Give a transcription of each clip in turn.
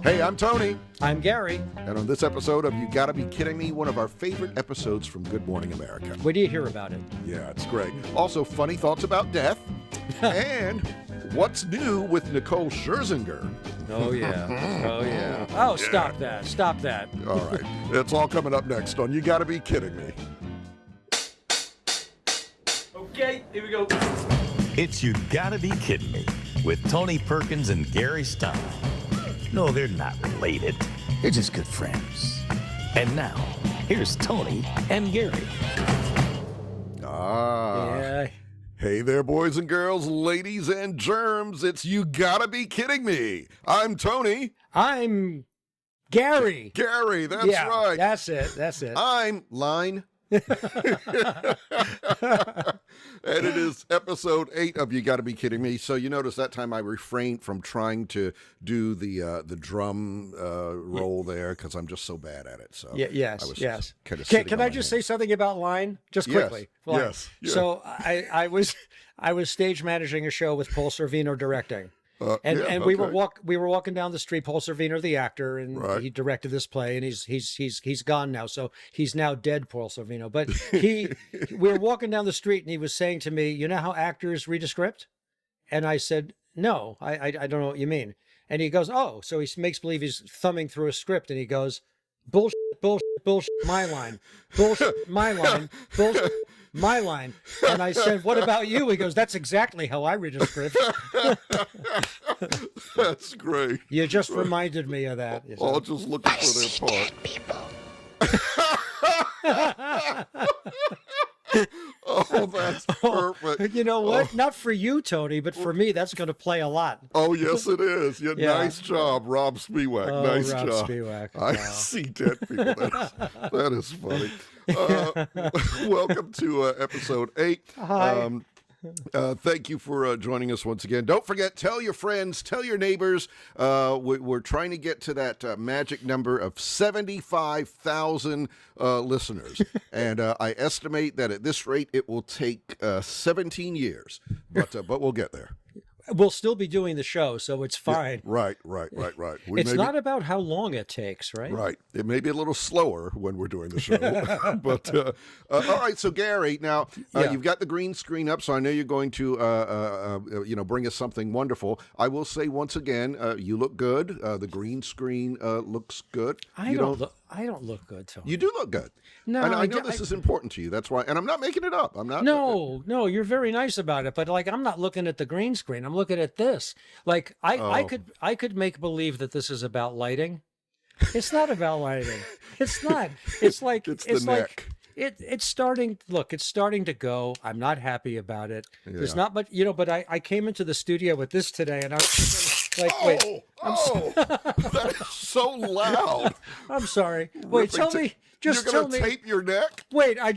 Hey, I'm Tony. I'm Gary. And on this episode of You Gotta Be Kidding Me, one of our favorite episodes from Good Morning America. Where do you hear about it? Yeah, it's great. Also, funny thoughts about death. And what's new with Nicole Scherzinger. Oh, yeah. Oh, yeah. Oh, stop that. Stop that. All right. It's all coming up next on You Gotta Be Kidding Me. Okay, here we go. It's You Gotta Be Kidding Me with Tony Perkins and Gary Stein. No, they're not related. They're just good friends. And now, here's Tony and Gary. Yeah. Hey there, boys and girls, ladies and germs. It's You Gotta Be Kidding Me. I'm Tony. I'm Gary. Gary, that's Yeah, right. That's it. That's it. I'm Line. And it is episode 8 of You Gotta Be Kidding Me. So you notice that time I refrained from trying to do the drum roll there because I'm just so bad at it. So Yes. I was Yes. kind of Can I just say something about Line? Just quickly. Line. Yes. Yeah. So I was stage managing a show with Paul Sorvino directing. And we were walking down the street. Paul Sorvino, the actor, and he directed this play, and he's gone now, so he's now dead, Paul Sorvino. But we were walking down the street, and he was saying to me, "You know how actors read a script?" And I said, "No, I don't know what you mean." And he goes, "Oh," so he makes believe he's thumbing through a script, and he goes, "Bullshit, bullshit, bullshit, my line, bullshit, my line, bullshit." My line. And I said, "What about you?" He goes, "That's exactly how I read a script." That's great. You just reminded me of that. All just looking for their part. Oh, that's perfect. You know what? Not for you, Tony, but for me, that's going to play a lot. Oh, yes, it is. Yeah, Yeah. Nice job, Rob Spiewak. Oh, Nice Rob job. Spiewak. I Wow. see dead people. That is funny. Welcome to episode 8. Hi. Thank you for joining us once again. Don't forget, tell your friends, tell your neighbors. We're trying to get to that magic number of 75,000 listeners. And I estimate that at this rate, it will take 17 years. But we'll get there. We'll still be doing the show, so it's fine. Yeah, right. It's not about how long it takes, right? Right. It may be a little slower when we're doing the show. But, all right. So, Gary, now you've got the green screen up, so I know you're going to, bring us something wonderful. I will say once again, you look good. The green screen looks good. I don't look good, Tony. You do look good. No, and I know this is important to you. That's why. And I'm not making it up. I'm not. No, you're very nice about it. But I'm not looking at the green screen. I'm looking at this. I could make believe that this is about lighting. It's not about lighting. It's not. It's like it's the neck. It's starting. Look, it's starting to go. I'm not happy about it. Yeah. There's not much, But I came into the studio with this today, and I was like, wait. That is so loud. I'm sorry. Wait, tell me. Just You're tell gonna me. tape your neck? Wait, I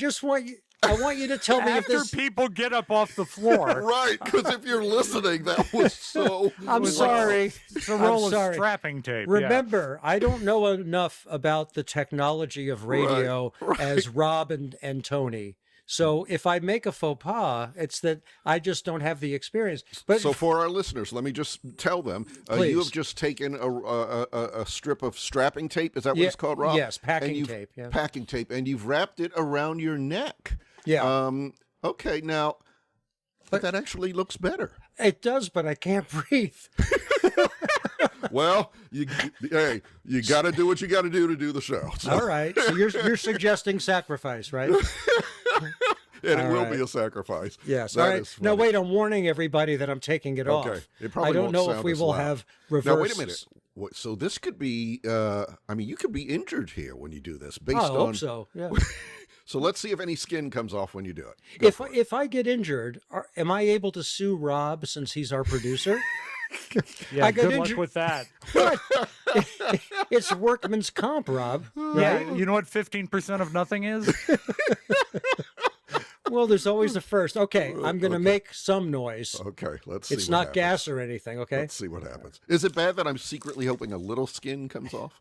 want you to tell me if After this. people get up off the floor. Right, because if you're listening, that was so. I'm sorry. It's a roll I'm of sorry. strapping tape. Remember, I don't know enough about the technology of radio as Rob and Tony. So if I make a faux pas, it's that I just don't have the experience. But so for our listeners, let me just tell them, you have just taken a strip of strapping tape. Is that what it's called, Rob? Yes, packing tape. Yeah. Packing tape, and you've wrapped it around your neck. Yeah. Okay, now, but that actually looks better. It does, but I can't breathe. Well, you got to do what you got to do the show. So. All right. So you're suggesting sacrifice, right? And it will be a sacrifice. Yes. That all right. is funny. Now, wait, I'm warning everybody that I'm taking it off. It probably I don't won't know sound if we as will loud. have reverse. Now, wait a minute. So this could be, you could be injured here when you do this. Based I on, hope so. Yeah. So let's see if any skin comes off when you do it. If I get injured, am I able to sue Rob since he's our producer? Yeah, I got good luck injured. with that. What? It's workman's comp, Rob. Yeah, Right? you know what 15% of nothing is? Well, there's always the first. Okay, I'm going to make some noise. Okay, let's see. It's what not happens. gas or anything, okay? Let's see what happens. Is it bad that I'm secretly hoping a little skin comes off?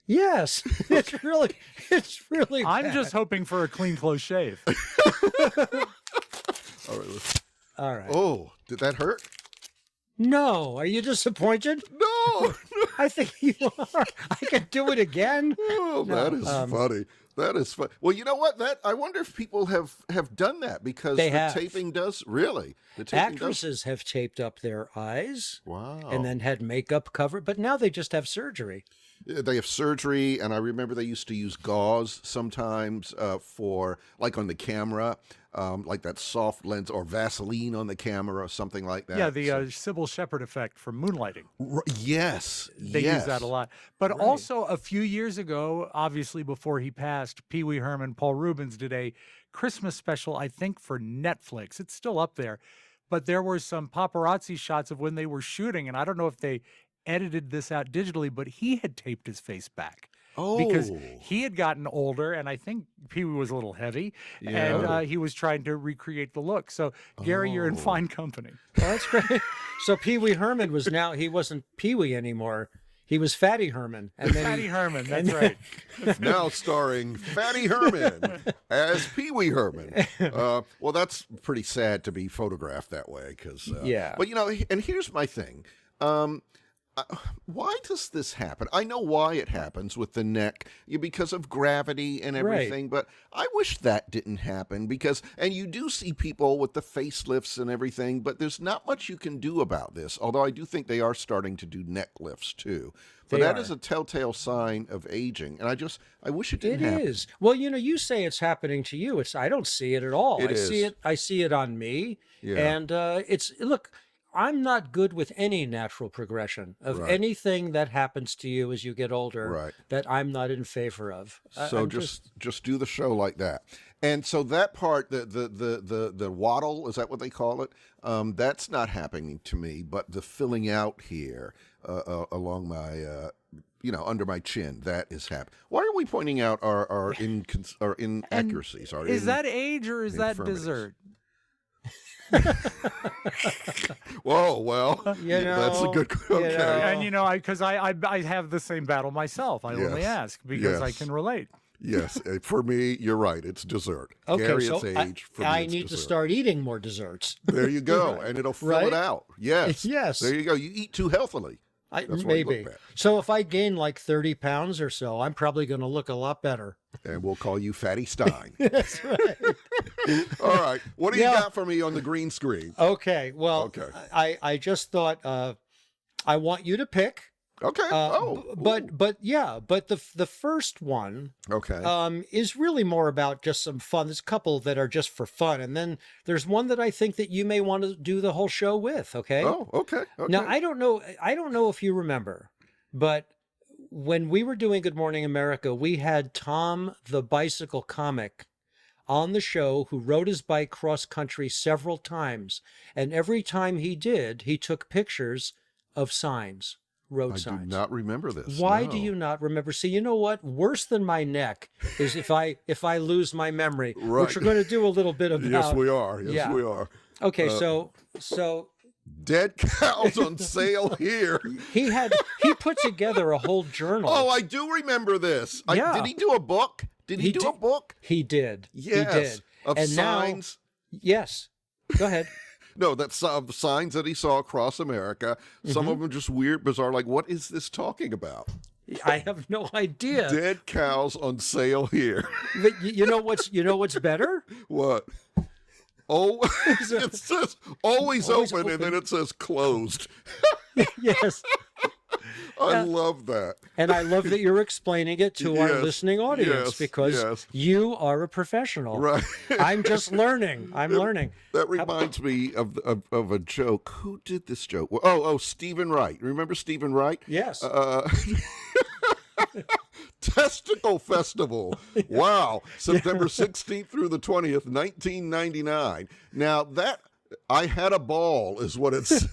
Yes, it's really I'm bad. just hoping for a clean close shave. All right. All right. Oh, did that hurt? No, are you disappointed? No. I think you are. I can do it again. Oh, that is funny. That is fun. Well, you know what? I wonder if people have done that because They the have. taping does really. The taping Actresses have taped up their eyes. Wow. And then had makeup covered, but now they just have surgery. They have surgery, and I remember they used to use gauze sometimes for, like on the camera, like that soft lens, or Vaseline on the camera or something like that. Yeah, the Sybil Shepherd effect from moonlighting. Yes. They use that a lot. But also a few years ago, obviously before he passed, Pee Wee Herman, Paul Rubens did a Christmas special, I think, for Netflix. It's still up there. But there were some paparazzi shots of when they were shooting, and I don't know if they edited this out digitally, but he had taped his face back. Because he had gotten older, and I think Pee Wee was a little heavy, and he was trying to recreate the look. So, Gary, you're in fine company. Well, that's great. So Pee Wee Herman he wasn't Pee Wee anymore. He was Fatty Herman. And then Fatty Herman, that's right. Now starring Fatty Herman as Pee Wee Herman. Well, that's pretty sad to be photographed that way. But, and here's my thing. Why does this happen? I know why it happens with the neck because of gravity and everything, but I wish that didn't happen and you do see people with the facelifts and everything, but there's not much you can do about this, although I do think they are starting to do neck lifts too. But that is a telltale sign of aging, and I wish it didn't happen. It is. Well, you say it's happening to you. I don't see it at all. I see it on me, and look, I'm not good with any natural progression of anything that happens to you as you get older that I'm not in favor of. So just do the show like that. And so that part, the waddle, is that what they call it? That's not happening to me, but the filling out here along my under my chin, that is happening. Why are we pointing out our inaccuracies? Is that age or is that dessert? Whoa, well, that's a good. Okay, and because I have the same battle myself. I only ask because I can relate. Yes, for me, you're right. It's dessert. Okay, Gary, so it's age. For me, I it's need dessert. to start eating more desserts. There you go, and it'll fill it out. Yes, yes. There you go. You eat too healthily. Maybe. So if I gain like 30 pounds or so, I'm probably going to look a lot better. And we'll call you Fatty Stein. That's right. All right. What do you got for me on the green screen? Okay. Well, I just thought I want you to pick. Okay. But the first one is really more about just some fun. There's a couple that are just for fun, and then there's one that I think that you may want to do the whole show with. Okay. Oh, okay. Now I don't know if you remember, but when we were doing Good Morning America, we had Tom the bicycle comic on the show who rode his bike cross country several times, and every time he did, he took pictures of signs. Road signs. I do not remember this. Why do you not remember? See, you know what? Worse than my neck is if I lose my memory, which we're going to do a little bit about. Yes, we are. Yes, we are. Okay, so dead cows on sale here. He put together a whole journal. Oh, I do remember this. Did he do a book? Did he do a book? He did. Yes. He did. Of and signs? Now, yes. Go ahead. No, that's signs that he saw across America. Some of them just weird, bizarre. Like, what is this talking about? I have no idea. Dead cows on sale here. But you know what's better? What? Oh, it says always open, and then it says closed. Yes. I love that. And I love that you're explaining it to our listening audience because you are a professional. Right. I'm just learning. I'm learning. That reminds me of a joke. Who did this joke? Oh, Stephen Wright. Remember Stephen Wright? Yes. Testicle Festival. Wow. September 16th through the 20th, 1999. Now that... I had a ball, is what it says.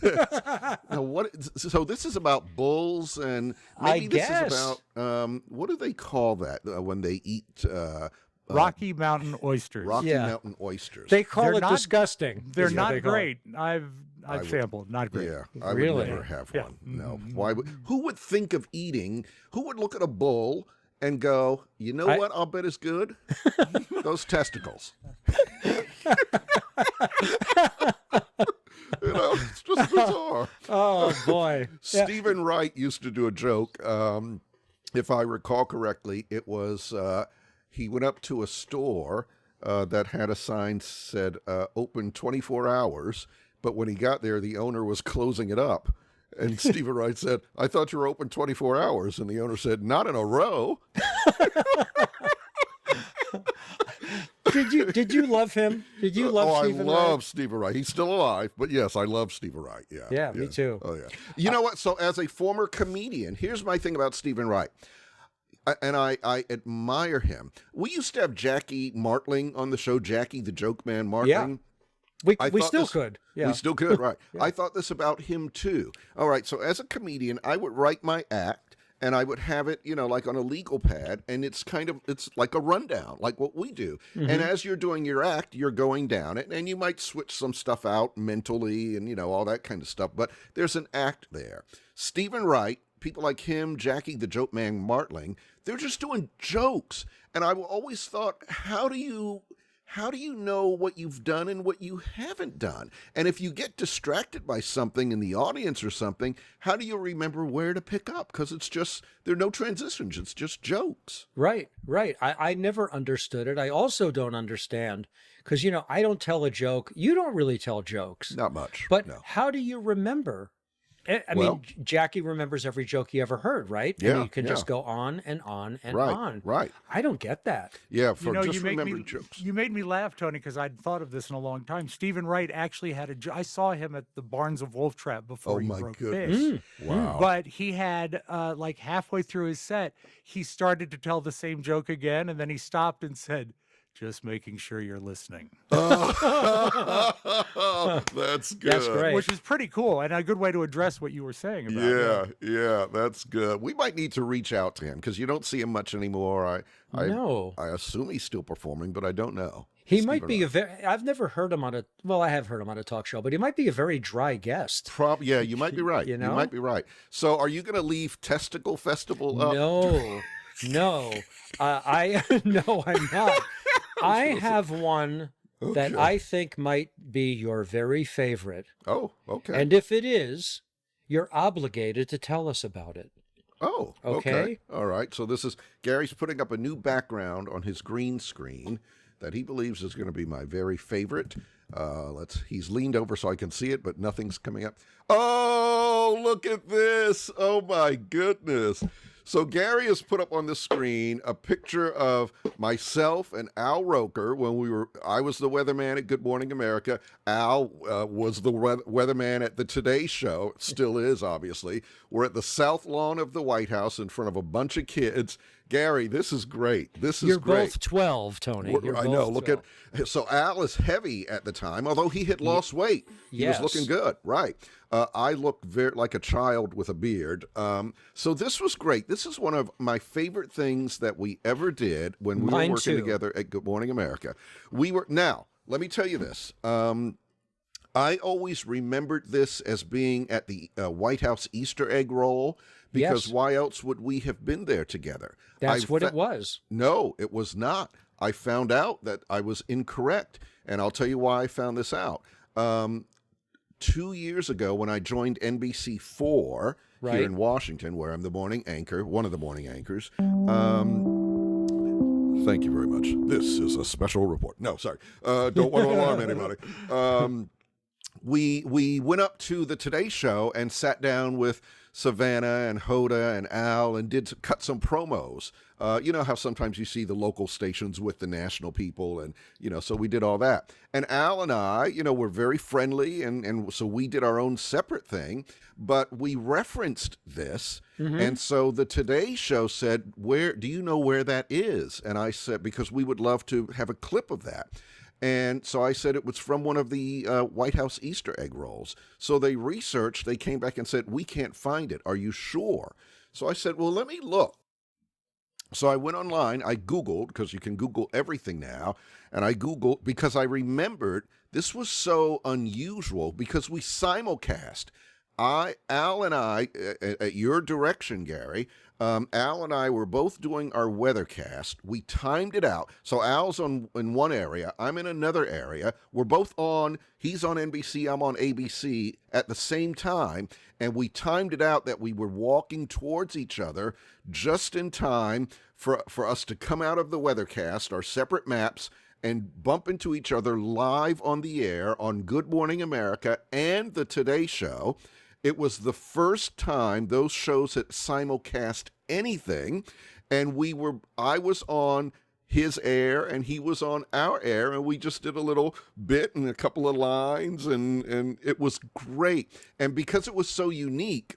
Now, so this is about bulls, and maybe this is about what do they call that when they eat Rocky Mountain oysters? Rocky Mountain oysters. They call it disgusting. They're not great. I've sampled. Not great. Yeah, I would never have one. No. Why? Who would think of eating? Who would look at a bull and go, you know what? I'll bet it's good. Those testicles. It's just bizarre. Oh, boy. Stephen Wright used to do a joke. If I recall correctly, it was he went up to a store that had a sign said open 24 hours, but when he got there, the owner was closing it up. And Stephen Wright said, "I thought you were open 24 hours." And the owner said, "Not in a row." Did you love him? Did you love Stephen Wright? I love Stephen Wright. He's still alive, but yes, I love Stephen Wright. Yeah. Yeah, me too. Oh, yeah. You know what? So as a former comedian, here's my thing about Stephen Wright. And I admire him. We used to have Jackie Martling on the show, Jackie the Joke Man Martling. Yeah. We still could. Yeah. We still could, right. Yeah. I thought this about him, too. All right, so as a comedian, I would write my act, and I would have it, like on a legal pad, and it's like a rundown, like what we do. Mm-hmm. And as you're doing your act, you're going down it, and you might switch some stuff out mentally and, all that kind of stuff, but there's an act there. Stephen Wright, people like him, Jackie the Joke Man Martling, they're just doing jokes. And I always thought, how do you know what you've done and what you haven't done? And if you get distracted by something in the audience or something, how do you remember where to pick up? Because there are no transitions. It's just jokes. Right. I never understood it. I also don't understand because, I don't tell a joke. You don't really tell jokes. Not much. But no. How do you remember? I mean, Jackie remembers every joke he ever heard, right? Yeah, and you can just go on and on and on. Right. I don't get that. Yeah, just remembering jokes. You made me laugh, Tony, because I'd thought of this in a long time. Stephen Wright actually had I saw him at the Barnes of Wolf Trap before he broke fish. Wow. But he had, like halfway through his set, he started to tell the same joke again, and then he stopped and said, "Just making sure you're listening." That's good. That's great. Which is pretty cool and a good way to address what you were saying about Yeah, that's good. We might need to reach out to him because you don't see him much anymore. I assume he's still performing, but I don't know. He might be I've never heard him I have heard him on a talk show, but he might be a very dry guest. Yeah, you might be right. You might be right. So are you going to leave Testicle Festival up? No. No, I'm not. I have one that I think might be your very favorite. Oh, okay. And if it is, you're obligated to tell us about it. Oh, okay. All right. So Gary's putting up a new background on his green screen that he believes is going to be my very favorite. He's leaned over so I can see it, but nothing's coming up. Oh, look at this. Oh my goodness. So Gary has put up on the screen a picture of myself and Al Roker when I was the weatherman at Good Morning America. Al was the weatherman at the Today Show, still is, obviously. We're at the South Lawn of the White House in front of a bunch of kids. Gary, this is great. You're great. Both 12, Tony. I know. So Al is heavy at the time, although he had lost weight. He was looking good, right? I looked very like a child with a beard. So this was great. This is one of my favorite things that we ever did when we were working together at Good Morning America. Now, let me tell you this. I always remembered this as being at the White House Easter egg roll. Because why else would we have been there together? That's what it was. No, it was not. I found out that I was incorrect, and I'll tell you why I found this out. 2 years ago, when I joined NBC4 here in Washington, where I'm the morning anchor, one of the morning anchors. Thank you very much. This is a special report. No, sorry. Don't want to alarm anybody. We went up to the Today Show and sat down with Savannah and Hoda and Al and cut some promos. You know how sometimes you see the local stations with the national people, and so we did all that. And Al and I, were very friendly, and so we did our own separate thing, but we referenced this. Mm-hmm. And so the Today Show said, do you know where that is? And I said, because we would love to have a clip of that. And so I said it was from one of the White House Easter egg rolls. So they researched, they came back and said, we can't find it. Are you sure? So I said, well, let me look. So I went online, I Googled, because you can Google everything now, and I Googled because I remembered this was so unusual because we simulcast. Al and I, at your direction, Gary, Al and I were both doing our weathercast. We timed it out. So Al's in one area, I'm in another area. We're both on, he's on NBC, I'm on ABC at the same time. And we timed it out that we were walking towards each other just in time for us to come out of the weathercast, our separate maps, and bump into each other live on the air on Good Morning America and the Today Show. It was the first time those shows had simulcast anything, and I was on his air and he was on our air, and we just did a little bit and a couple of lines, and it was great. And because it was so unique,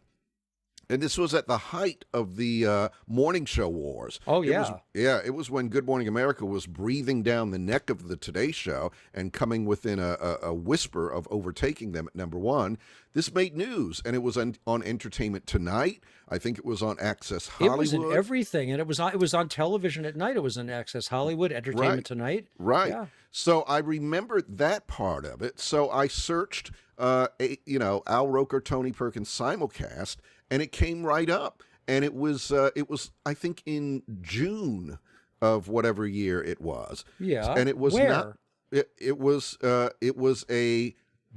and this was at the height of the morning show wars. Oh, yeah. It was when Good Morning America was breathing down the neck of the Today Show and coming within a whisper of overtaking them at number one. This made news, and it was on Entertainment Tonight. I think it was on Access Hollywood. It was in everything, and it was on television at night. It was on Access Hollywood, Entertainment Tonight. Right. Yeah. So I remembered that part of it. So I searched, Al Roker, Tony Perkins simulcast, and it came right up. And it was I think in June of whatever year it was. Yeah. And it was Where? not. It was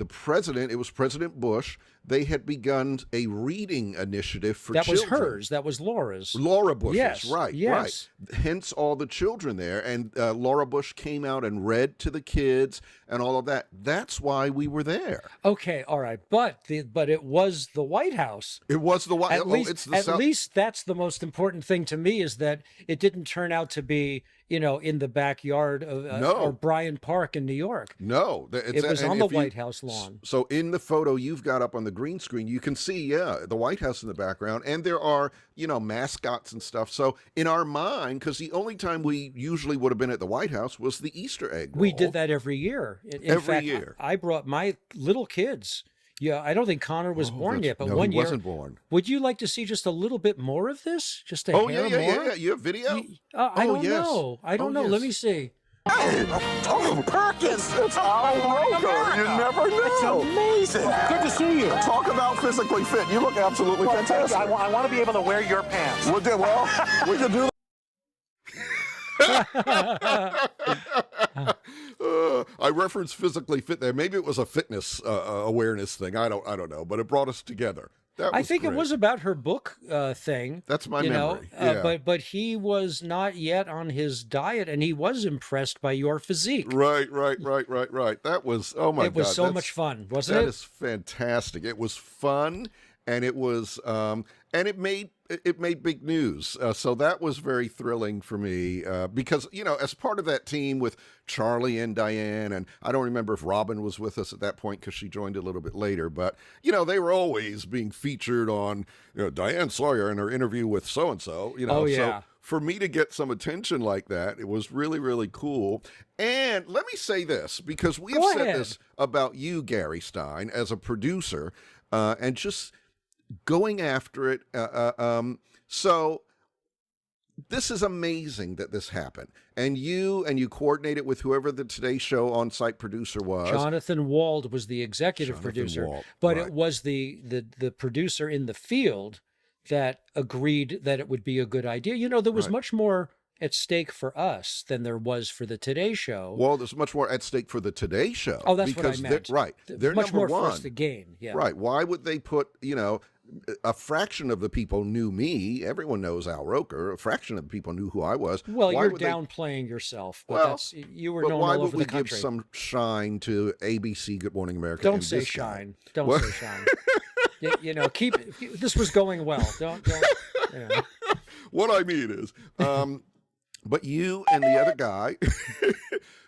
President Bush. They had begun a reading initiative for that children. was hers. That was Laura's. Laura Bush's, Yes, right, yes. right. Hence all the children there. And Laura Bush came out and read to the kids and all of that. That's why we were there. Okay, all right. But it was the White House. It was the White House. At least that's the most important thing to me, is that it didn't turn out to be, in the backyard of or Bryant Park in New York. No. It was on the White House lawn. So in the photo you've got up on the green screen, you can see, the White House in the background, and there are, mascots and stuff. So in our mind, because the only time we usually would have been at the White House was the Easter egg roll. We did that every year. In fact, year. I brought my little kids. Yeah, I don't think Connor was born yet, but one he year. wasn't born. Would you like to see just a little bit more of this? Just a hair more? Yeah. You have video? I don't know. I don't know. Yes. Let me see. Hey, Tony Perkins! It's Al Roker! You never knew! It's amazing! Good to see you! Talk about physically fit. You look absolutely fantastic. I want to be able to wear your pants. We can do I referenced physically fit there. Maybe it was a fitness awareness thing. I don't know, but it brought us together. I think it was about her book thing. That's my memory. Yeah. But he was not yet on his diet, and he was impressed by your physique. Right. That was, oh my God. It was so much fun, wasn't it? That is fantastic. It was fun, and it was, and it made big news. So that was very thrilling for me because, as part of that team with Charlie and Diane, and I don't remember if Robin was with us at that point because she joined a little bit later, but, they were always being featured on, Diane Sawyer in her interview with so-and-so, Oh, yeah. So for me to get some attention like that, it was really, really cool. And let me say this, because we have said this about you, Gary Stein, as a producer, and just going after it. So this is amazing that this happened. And you coordinated with whoever the Today Show on-site producer was. Jonathan Wald was the executive producer, but right. It was the producer in the field that agreed that it would be a good idea. There was much more at stake for us than there was for the Today Show. Well, there's much more at stake for the Today Show. Oh, that's what I meant. They're much number more one. for us to gain. Yeah. Right. Why would they put, a fraction of the people knew me. Everyone knows Al Roker. A fraction of the people knew who I was. Well, you're downplaying yourself. But you were known all over the country. Why would we give some shine to ABC, Good Morning America? Don't say shine. Don't say shine. Keep this was going well. Don't. What I mean is, but you and the other guy,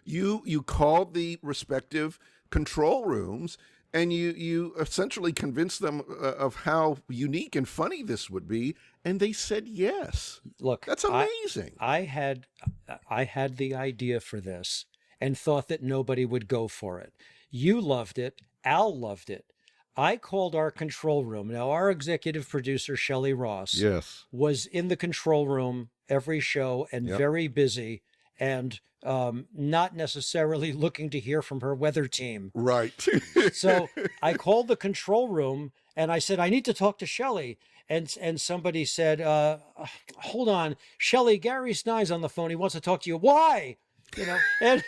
you called the respective control rooms, and you essentially convinced them of how unique and funny this would be, and they said yes. Look, that's amazing. I had the idea for this and thought that nobody would go for it. You loved it. Al loved it. I called our control room. Now, our executive producer, Shelley Ross, was in the control room every show and very busy and not necessarily looking to hear from her weather team. Right. So I called the control room And I said, I need to talk to Shelley. And somebody said, hold on, Shelley, Gary Stein's on the phone. He wants to talk to you. Why? And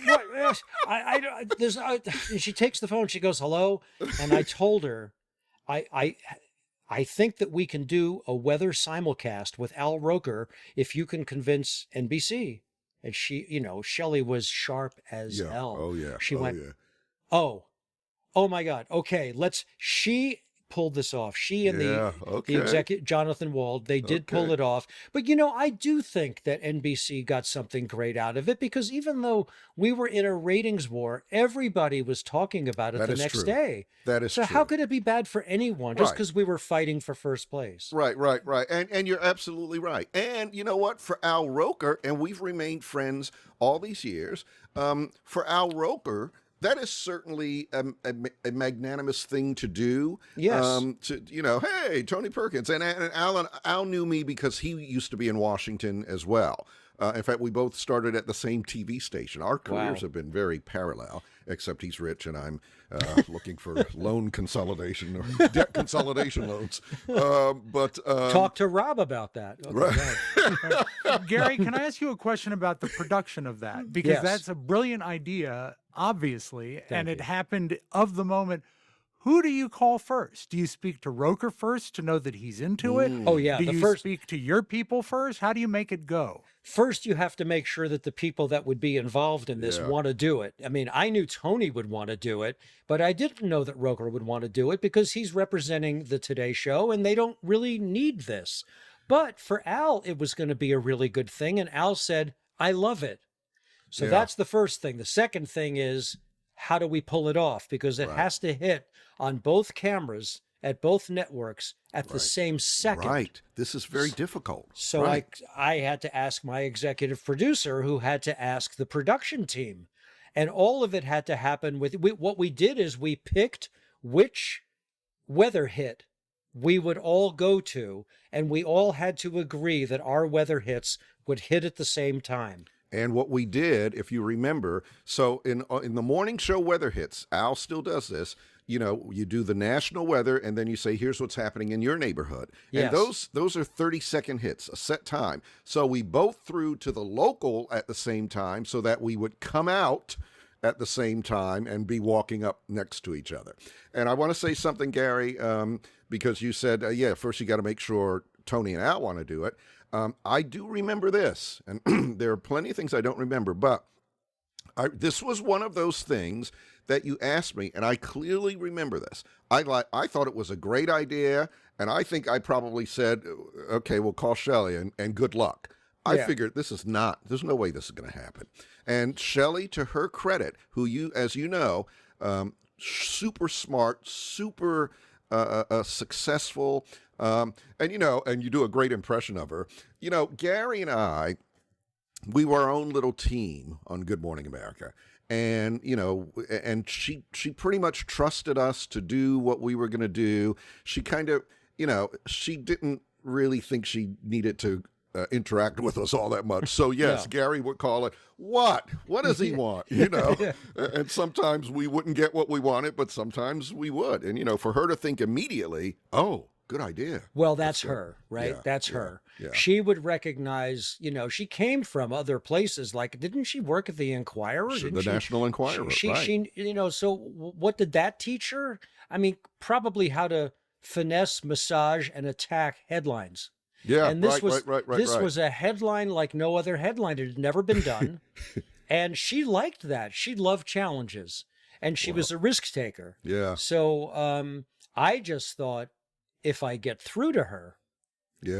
what? And she takes the phone. She goes, hello. And I told her, I think that we can do a weather simulcast with Al Roker if you can convince NBC. And she, Shelley was sharp as hell. Oh, yeah. She went, oh my God. Okay, she pulled this off. She and the executive, Jonathan Wald, they did pull it off. But, I do think that NBC got something great out of it, because even though we were in a ratings war, everybody was talking about it the next day. That is true. So how could it be bad for anyone just because we were fighting for first place? Right. And you're absolutely right. And you know what? For Al Roker, and we've remained friends all these years, for Al Roker, that is certainly a magnanimous thing to do. Yes. Hey, Tony Perkins. And Al knew me because he used to be in Washington as well. In fact, we both started at the same TV station. Our careers have been very parallel, except he's rich and I'm looking for loan consolidation or debt consolidation loans. Talk to Rob about that. Okay, right. Gary, can I ask you a question about the production of that? Because that's a brilliant idea, obviously, and it happened of the moment. Who do you call first? Do you speak to Roker first to know that he's into it? Oh, yeah. Do you speak to your people first? How do you make it go? First, you have to make sure that the people that would be involved in this want to do it. I mean, I knew Tony would want to do it, but I didn't know that Roker would want to do it because he's representing the Today Show and they don't really need this. But for Al, it was going to be a really good thing. And Al said, I love it. So that's the first thing. The second thing is, how do we pull it off? Because it has to hit on both cameras at both networks at the same second. Right. This is very difficult. So I had to ask my executive producer, who had to ask the production team. And all of it had to happen with, what we did is we picked which weather hit we would all go to, and we all had to agree that our weather hits would hit at the same time. And what we did, if you remember, so in the morning show weather hits, Al still does this. You do the national weather, and then you say, here's what's happening in your neighborhood. Yes. And those are 30-second hits, a set time. So we both threw to the local at the same time so that we would come out at the same time and be walking up next to each other. And I want to say something, Gary, because you said, first you got to make sure Tony and Al want to do it. I do remember this, and there are plenty of things I don't remember, but this was one of those things that you asked me, and I clearly remember this. I thought it was a great idea, and I think I probably said, okay, we'll call Shelley, and good luck. I figured there's no way this is going to happen. And Shelley, to her credit, who as you know, super smart, super successful, and you do a great impression of her. Gary and I, we were our own little team on Good Morning America. And, and she pretty much trusted us to do what we were going to do. She kind of, she didn't really think she needed to interact with us all that much. So yes, Gary would call it, what does he want? And sometimes we wouldn't get what we wanted, but sometimes we would. And, for her to think immediately, oh, good idea. Well, that's her, right? Yeah, that's her. Yeah. She would recognize, she came from other places. Like, didn't she work at the Enquirer? The National Enquirer, right. So what did that teach her? I mean, probably how to finesse, massage, and attack headlines. Yeah, and this was right. was a headline like no other headline. It had never been done. And she liked that. She loved challenges. And she was a risk taker. Yeah. So I just thought, if I get through to her,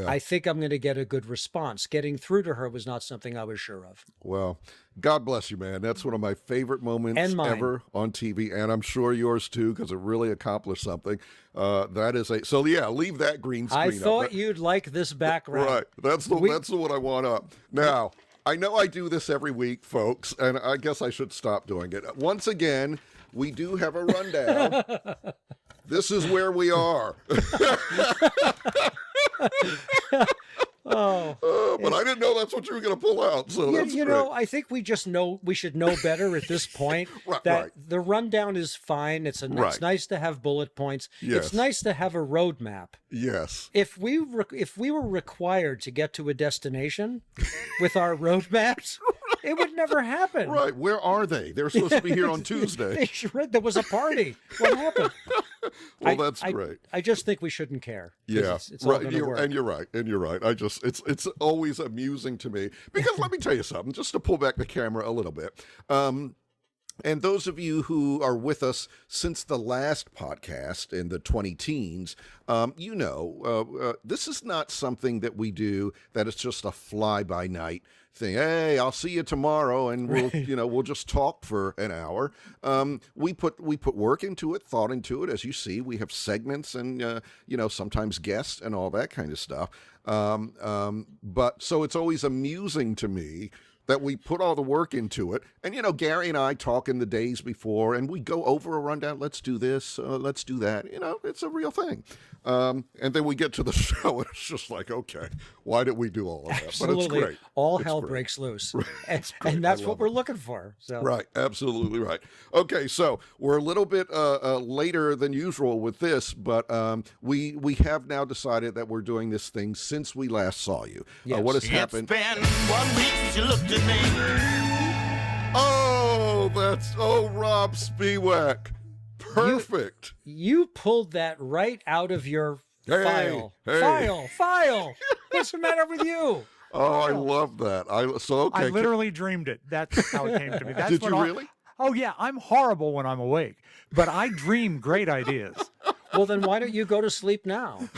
I think I'm going to get a good response. Getting through to her was not something I was sure of. Well, God bless you, man. That's one of my favorite moments ever on TV, and I'm sure yours too, because it really accomplished something. Leave that green screen I up. thought you'd like this background. Right. That's the one I want up. Now, I know I do this every week, folks, and I guess I should stop doing it. Once again, we do have a rundown. This is where we are. But I didn't know that's what you were going to pull out. So that's you know, I think we should know better at this point. That the rundown is fine. It's nice to have bullet points. Yes. It's nice to have a roadmap. Yes. If we were required to get to a destination with our roadmaps, it would never happen. Right. Where are they? They're supposed to be here on Tuesday. There was a party. What happened? Well, that's great. I just think we shouldn't care. Yeah, it's all right. gonna work. And you're right. It's always amusing to me because let me tell you something. Just to pull back the camera a little bit. And those of you who are with us since the last podcast in the 20 teens, this is not something that we do that is just a fly-by-night thing. Hey, I'll see you tomorrow, and we'll just talk for an hour. We put work into it, thought into it. As you see, we have segments and sometimes guests and all that kind of stuff. But so it's always amusing to me that we put all the work into it. And, Gary and I talk in the days before, and we go over a rundown. Let's do this. Let's do that. It's a real thing. And then we get to the show, and it's just like, okay, why did we do all of that? Absolutely. But it's great. All hell breaks loose. Right. And that's what we're looking for. So. Right. Absolutely right. Okay, so we're a little bit later than usual with this, but we have now decided that we're doing this thing since we last saw you. Yes. What has happened? It's been 1 week since you looked at me. Oh, Rob Spiewak. Perfect. You pulled that right out of your file. Hey. File. What's the matter with you? Oh, I love that. I literally dreamed it. That's how it came to me. That's Did you really? Oh, yeah. I'm horrible when I'm awake, but I dream great ideas. Well, then why don't you go to sleep now?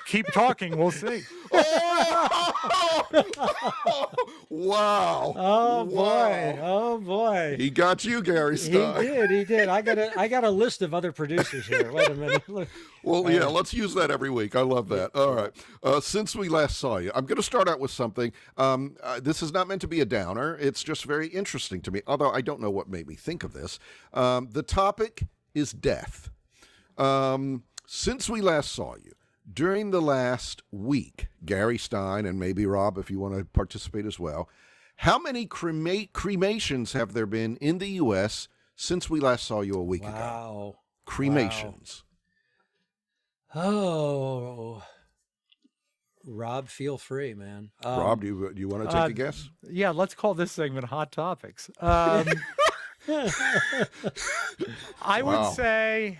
Keep talking. We'll see. Wow. Oh boy. He got you, Gary Stein. He did. I got a list of other producers here. Wait a minute. Look. Well, yeah, let's use that every week. I love that. All right. Since we last saw you, I'm going to start out with something. This is not meant to be a downer. It's just very interesting to me, although I don't know what made me think of this. The topic is death. Since we last saw you, during the last week, Gary Stein, and maybe Rob, if you want to participate as well, how many cremations have there been in the U.S. since we last saw you a week ago? Wow. Cremations. Wow. Oh. Rob, feel free, man. Rob, do you want to take a guess? Yeah, let's call this segment Hot Topics. I would say...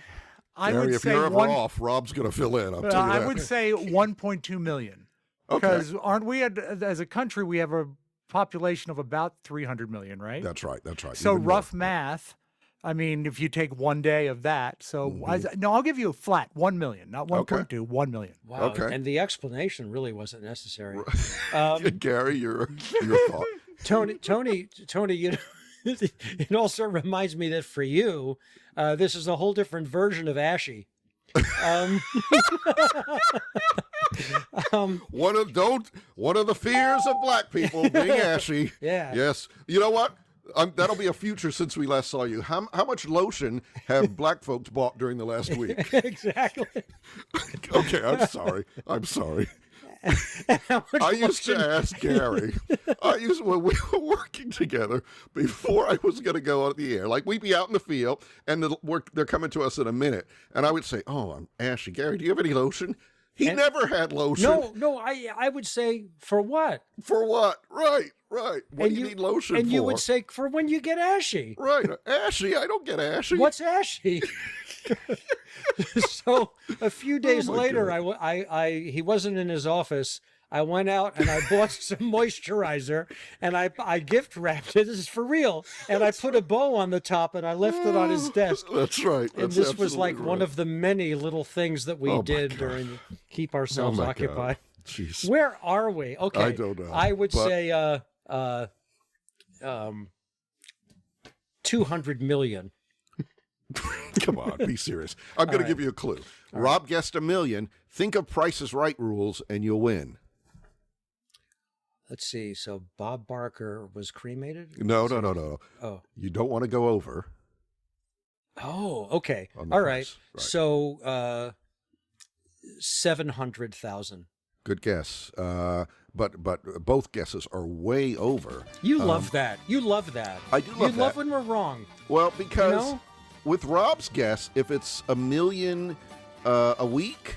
Gary, if you're ever off, Rob's going to fill in. I would say 1.2 million. Because aren't we, as a country, we have a population of about 300 million, right? That's right. So even rough math, I mean, if you take 1 day of that, so I'll give you a flat 1 million, not 1.2, 1 million. Wow. Okay. And the explanation really wasn't necessary. Gary, your thought. Tony, it also reminds me that for you, this is a whole different version of Ashy. One of the fears of black people being ashy. Yeah. Yes. You know what? That'll be a future since we last saw you. How much lotion have black folks bought during the last week? Exactly. Okay, I'm sorry. I used to ask Gary, when we were working together, before I was going to go on the air, like we'd be out in the field and they're coming to us in a minute. And I would say, oh, I'm ashy. Gary, do you have any lotion? He never had lotion. No, I would say, for what? For what? Right. What do you need lotion for? And you would say, for when you get ashy. Right. Ashy? I don't get ashy. What's ashy? So a few days later, he wasn't in his office. I went out and I bought some moisturizer and I gift wrapped it. This is for real. And I put a bow on the top and I left it on his desk. That's right. And this was like one of the many little things that we did during keep ourselves occupied. Jeez. Where are we? Okay. I don't know. I would say 200 million. Come on, be serious. I'm going to give you a clue. Rob guessed 1 million. Think of Price is Right rules and you'll win. Let's see. So Bob Barker was cremated? No. Oh. You don't want to go over. Oh, okay. All right. So 700,000. Good guess. But both guesses are way over. You love that. You love that. I do love You that. love when we're wrong. Well, because You know? with Rob's guess, if it's $1 million a week,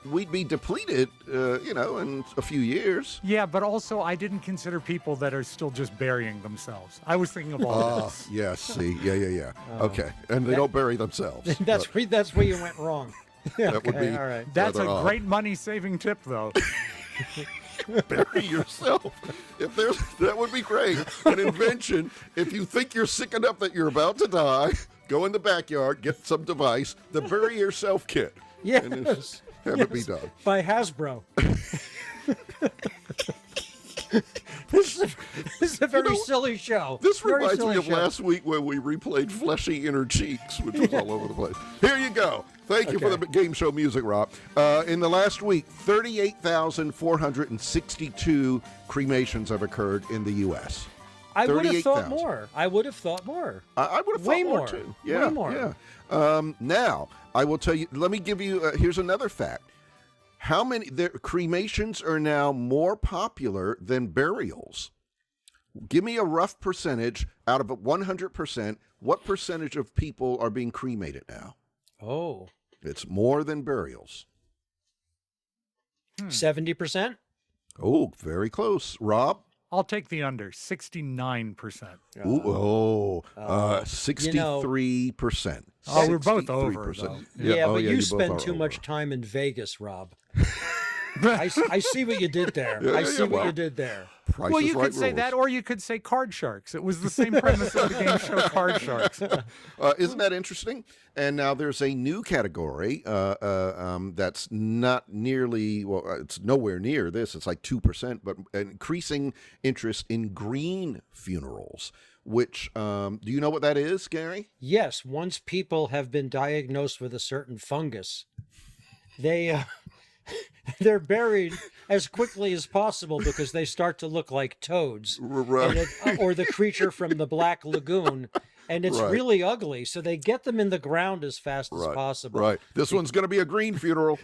we'd be depleted, in a few years. Yeah, but also I didn't consider people that are still just burying themselves. I was thinking of all of this. Yes. See, yeah. Okay, and they don't bury themselves. That's where you went wrong. That would be all right. That's rather a odd. great money-saving tip, though. Bury yourself. That would be great. An invention. If you think you're sick enough that you're about to die, go in the backyard, get some device, the bury yourself kit. Yes. And just have it be done. By Hasbro. This is a very silly show. This Very reminds silly me of show. last week when we replayed Fleshy Inner Cheeks, which was all over the place. Here you go. Thank you for the game show music, Rob. In the last week, 38,462 cremations have occurred in the U.S. I would have thought 38,000. more. I would have thought more. I would have thought Way more, more. too. Way Yeah, more. Yeah. Now, I will tell you, let me give you, here's another fact. How many, cremations are now more popular than burials? Give me a rough percentage out of 100%. What percentage of people are being cremated now? Oh. It's more than burials. 70%? Oh, very close. Rob? I'll take the under, 69%. Ooh, 63%. Oh, we're both over, 63%. though. Yeah, oh, but yeah, you both spend are too over. much time in Vegas, Rob. I see what you did there. I see what you did there. Price Well, is you Right could say rules. that, or you could say Card Sharks. It was the same premise of the game show Card Sharks. Isn't that interesting? And now there's a new category that's not nearly, it's nowhere near this. It's like 2%, but increasing interest in green funerals, which, do you know what that is, Gary? Yes, once people have been diagnosed with a certain fungus, they're buried as quickly as possible because they start to look like toads, Right. or the creature from the Black Lagoon, and it's Right. really ugly. So they get them in the ground as fast as possible. Right. This one's going to be a green funeral.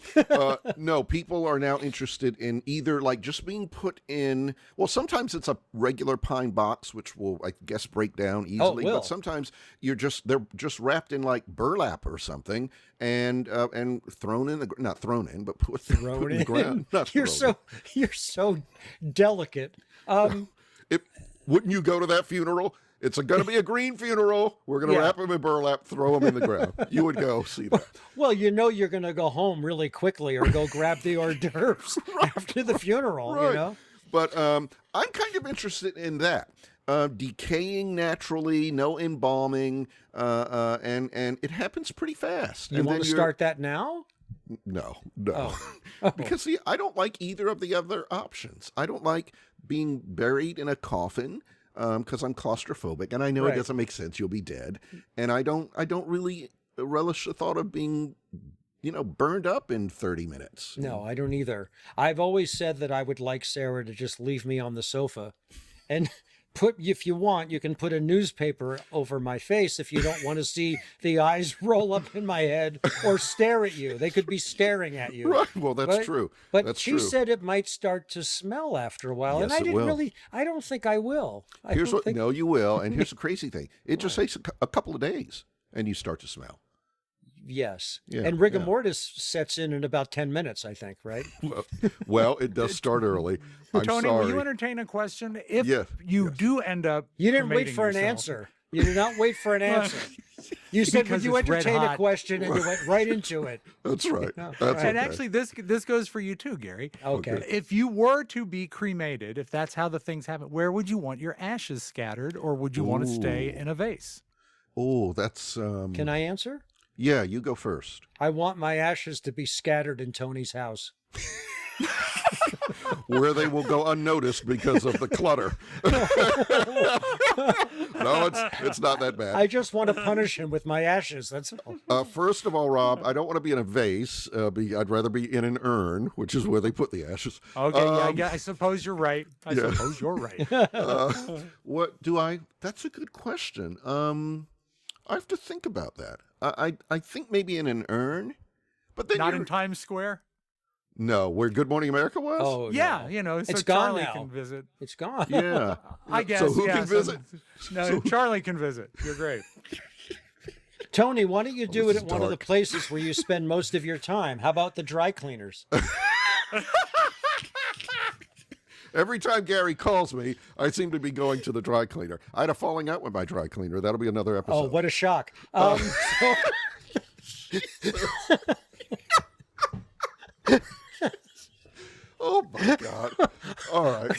No, people are now interested in either like just being put in, well, sometimes it's a regular pine box, which will, I guess, break down easily. will. But sometimes they're just wrapped in like burlap or something and thrown in Thrown put in the ground. Not You're thrown you're so delicate. Wouldn't you go to that funeral? It's going to be a green funeral. We're going to Yeah. wrap them in burlap, throw them in the ground. You would go see that. Well, you're going to go home really quickly or go grab the hors d'oeuvres after the funeral, Right. you know? But I'm kind of interested in that. Decaying naturally, no embalming, and it happens pretty fast. You And want then to you're- start that now? No. Oh. Because see, I don't like either of the other options. I don't like being buried in a coffin because I'm claustrophobic, and I know it Right. doesn't make sense. You'll be dead, and I don't really relish the thought of being, burned up in 30 minutes. No, I don't either. I've always said that I would like Sarah to just leave me on the sofa and if you want, you can put a newspaper over my face if you don't want to see the eyes roll up in my head or stare at you. They could be staring at you. Right. Well, that's But- true. But That's she true. said it might start to smell after a while, and Yes, I it didn't will. really. I don't think I will. I Here's don't what. think- No, you will. And here's the crazy thing. It just takes a couple of days, and you start to smell. Yes, Yeah, and rigor yeah. mortis sets in about 10 minutes, I think. Right? Well, it does start early. I'm Tony, sorry. will you entertain a question? If Yes, you do end up You didn't wait cremating for an yourself- answer. You did not wait for an answer. You said, Because "Would you it's red entertain a hot." question?" And you went right into it. That's right. No, That's right. And okay. actually, this goes for you too, Gary. Okay. If you were to be cremated, if that's how the things happen, where would you want your ashes scattered, or would you want to stay in a vase? Oh, that's. Can I answer? Yeah, you go first. I want my ashes to be scattered in Tony's house. Where they will go unnoticed because of the clutter. No, it's not that bad. I just want to punish him with my ashes. That's all. First of all, Rob, I don't want to be in a vase. I'd rather be in an urn, which is where they put the ashes. Okay, I suppose you're right. I suppose you're right. What do I? That's a good question. I have to think about that. I think maybe in an urn, but then Not you're- in Times Square. No, where Good Morning America was? Oh, Yeah, no. so It's gone Charlie now. can visit. It's gone. Yeah. I guess. So who yeah, can visit? No, Charlie can visit. You're great. Tony, why don't you do it this at is one of the dark. places where you spend most of your time? How about the dry cleaners? Every time Gary calls me, I seem to be going to the dry cleaner. I had a falling out with my dry cleaner. That'll be another episode. Oh, what a shock. Oh my God! All right.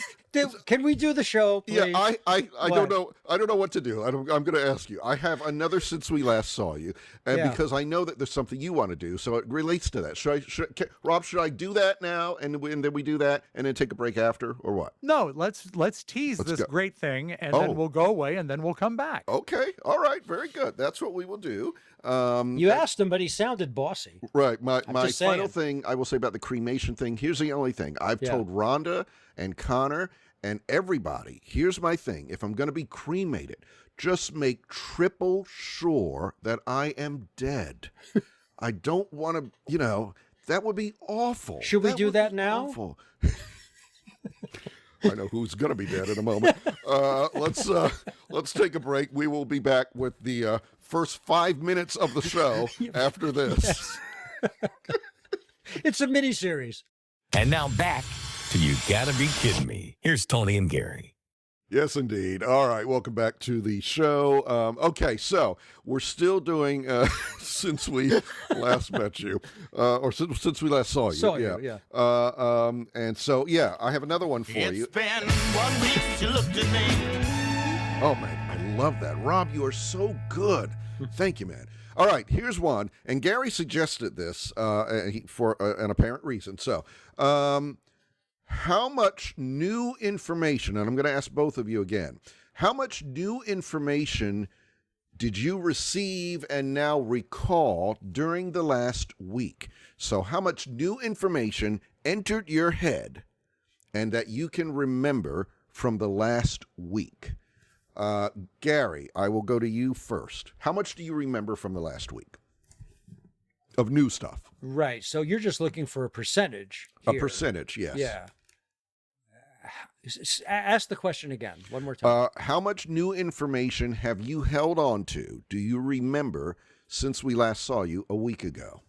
Can we do the show, please? Yeah, I What? don't know. I don't know what to do. I'm going to ask you. I have another since we last saw you, and Yeah. because I know that there's something you want to do, so it relates to that. Rob? Should I do that now, and then we do that, and then take a break after, or what? No, let's tease this go. great thing, and Oh. then we'll go away, and then we'll come back. Okay. All right. Very good. That's what we will do. You asked him, but he sounded bossy. Right. My just final saying. thing I will say about the cremation thing. Here's the only thing I've told Rhonda and Connor and everybody. Here's my thing. If I'm going to be cremated, just make triple sure that I am dead. I don't want to, that would be awful. Should we do would that be now? Awful. I know who's going to be dead in a moment. Let's take a break. We will be back with the first 5 minutes of the show after this. It's a mini-series. And now back to You Gotta Be Kidding Me. Here's Tony and Gary. Yes, indeed. All right, welcome back to the show. Okay, so we're still doing since we last met you, or since we last saw you. Yeah. And so, yeah, I have another one for you. It's been 1 week since you looked at me. Oh, man, I love that. Rob, you are so good. Thank you, man. All right, here's one. And Gary suggested this for an apparent reason. So, how much new information, and I'm going to ask both of you again, how much new information did you receive and now recall during the last week? So how much new information entered your head and that you can remember from the last week? Gary, I will go to you first. How much do you remember from the last week of new stuff? Right. So you're just looking for a percentage here. A percentage, yes. Yeah. Ask the question again, one more time. How much new information have you held on to, do you remember, since we last saw you a week ago?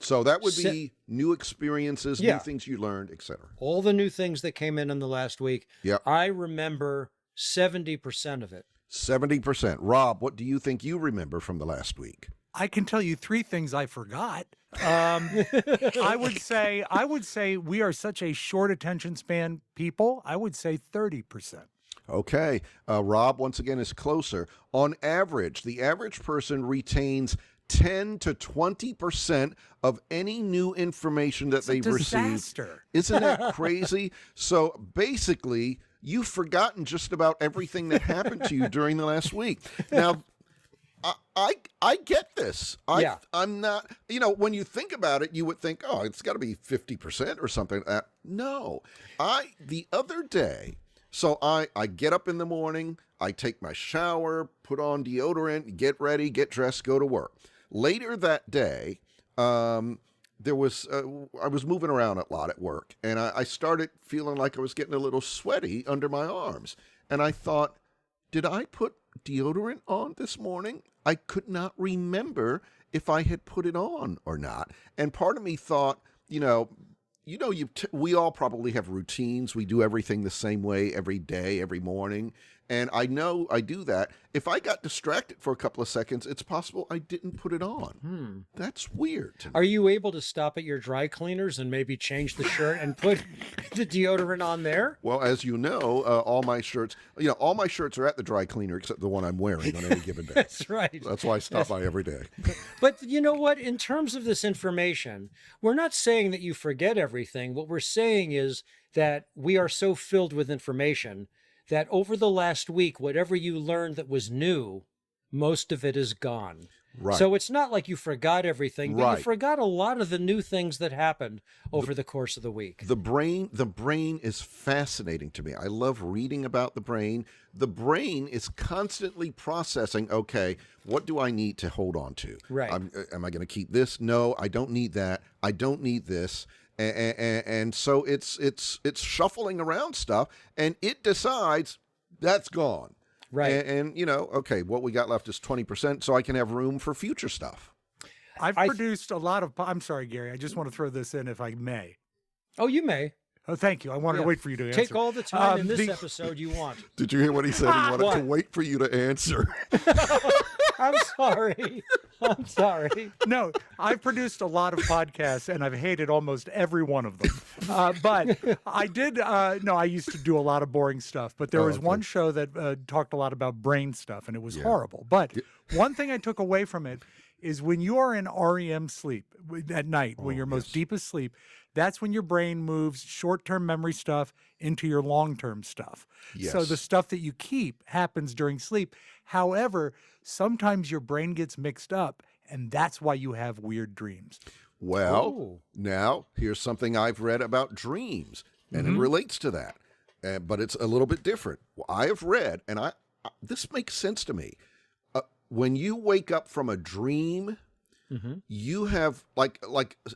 So that would be new experiences, new things you learned, etc. All the new things that came in the last week. Yeah. I remember 70% of it. 70%. Rob, what do you think you remember from the last week? I can tell you 3 things I forgot. I would say we are such a short attention span people. I would say 30%. Okay. Rob, once again, is closer. On average, the average person retains 10 to 20% of any new information that they've received. Disaster. Isn't that crazy? So basically, you've forgotten just about everything that happened to you during the last week. Now, I get this. I'm not, when you think about it, you would think, oh, it's got to be 50% or something like that. No. The other day, so I get up in the morning, I take my shower, put on deodorant, get ready, get dressed, go to work. Later that day, I was moving around a lot at work, and I started feeling like I was getting a little sweaty under my arms. And I thought, did I put deodorant on this morning? I could not remember if I had put it on or not. And part of me thought, we all probably have routines. We do everything the same way every day, every morning. And I know I do that. If I got distracted for a couple of seconds, it's possible I didn't put it on. That's weird to me. Are you able to stop at your dry cleaners and maybe change the shirt and put the deodorant on there? Well, as you know, all my shirts are at the dry cleaner except the one I'm wearing on any given day. That's right. That's why I stop by every day. But you know what? In terms of this information, we're not saying that you forget everything. What we're saying is that we are so filled with information that over the last week, whatever you learned that was new, most of it is gone. Right. So it's not like you forgot everything, but Right. you forgot a lot of the new things that happened over the course of the week. The brain is fascinating to me. I love reading about the brain. The brain is constantly processing, okay, what do I need to hold on to? Right. Am I going to keep this? No, I don't need that. I don't need this. And so it's shuffling around stuff, and it decides that's gone. Right. And okay, what we got left is 20%, so I can have room for future stuff. I've produced a lot of. I'm sorry, Gary. I just want to throw this in, if I may. Oh, you may. Oh, thank you. I wanted to wait for you to answer. Take all the time in this episode you want. Did you hear what he said? He wanted to wait for you to answer. I'm sorry. I'm sorry. No, I've produced a lot of podcasts, and I've hated almost every one of them. But I did. No, I used to do a lot of boring stuff. But there was one show that talked a lot about brain stuff, and it was horrible. But one thing I took away from it is when you are in REM sleep at night, when you're most deepest sleep, that's when your brain moves short-term memory stuff into your long-term stuff. Yes. So the stuff that you keep happens during sleep. However, sometimes your brain gets mixed up, and that's why you have weird dreams. Well, now here's something I've read about dreams, and it relates to that, but it's a little bit different. I have read, and this makes sense to me. When you wake up from a dream, you have like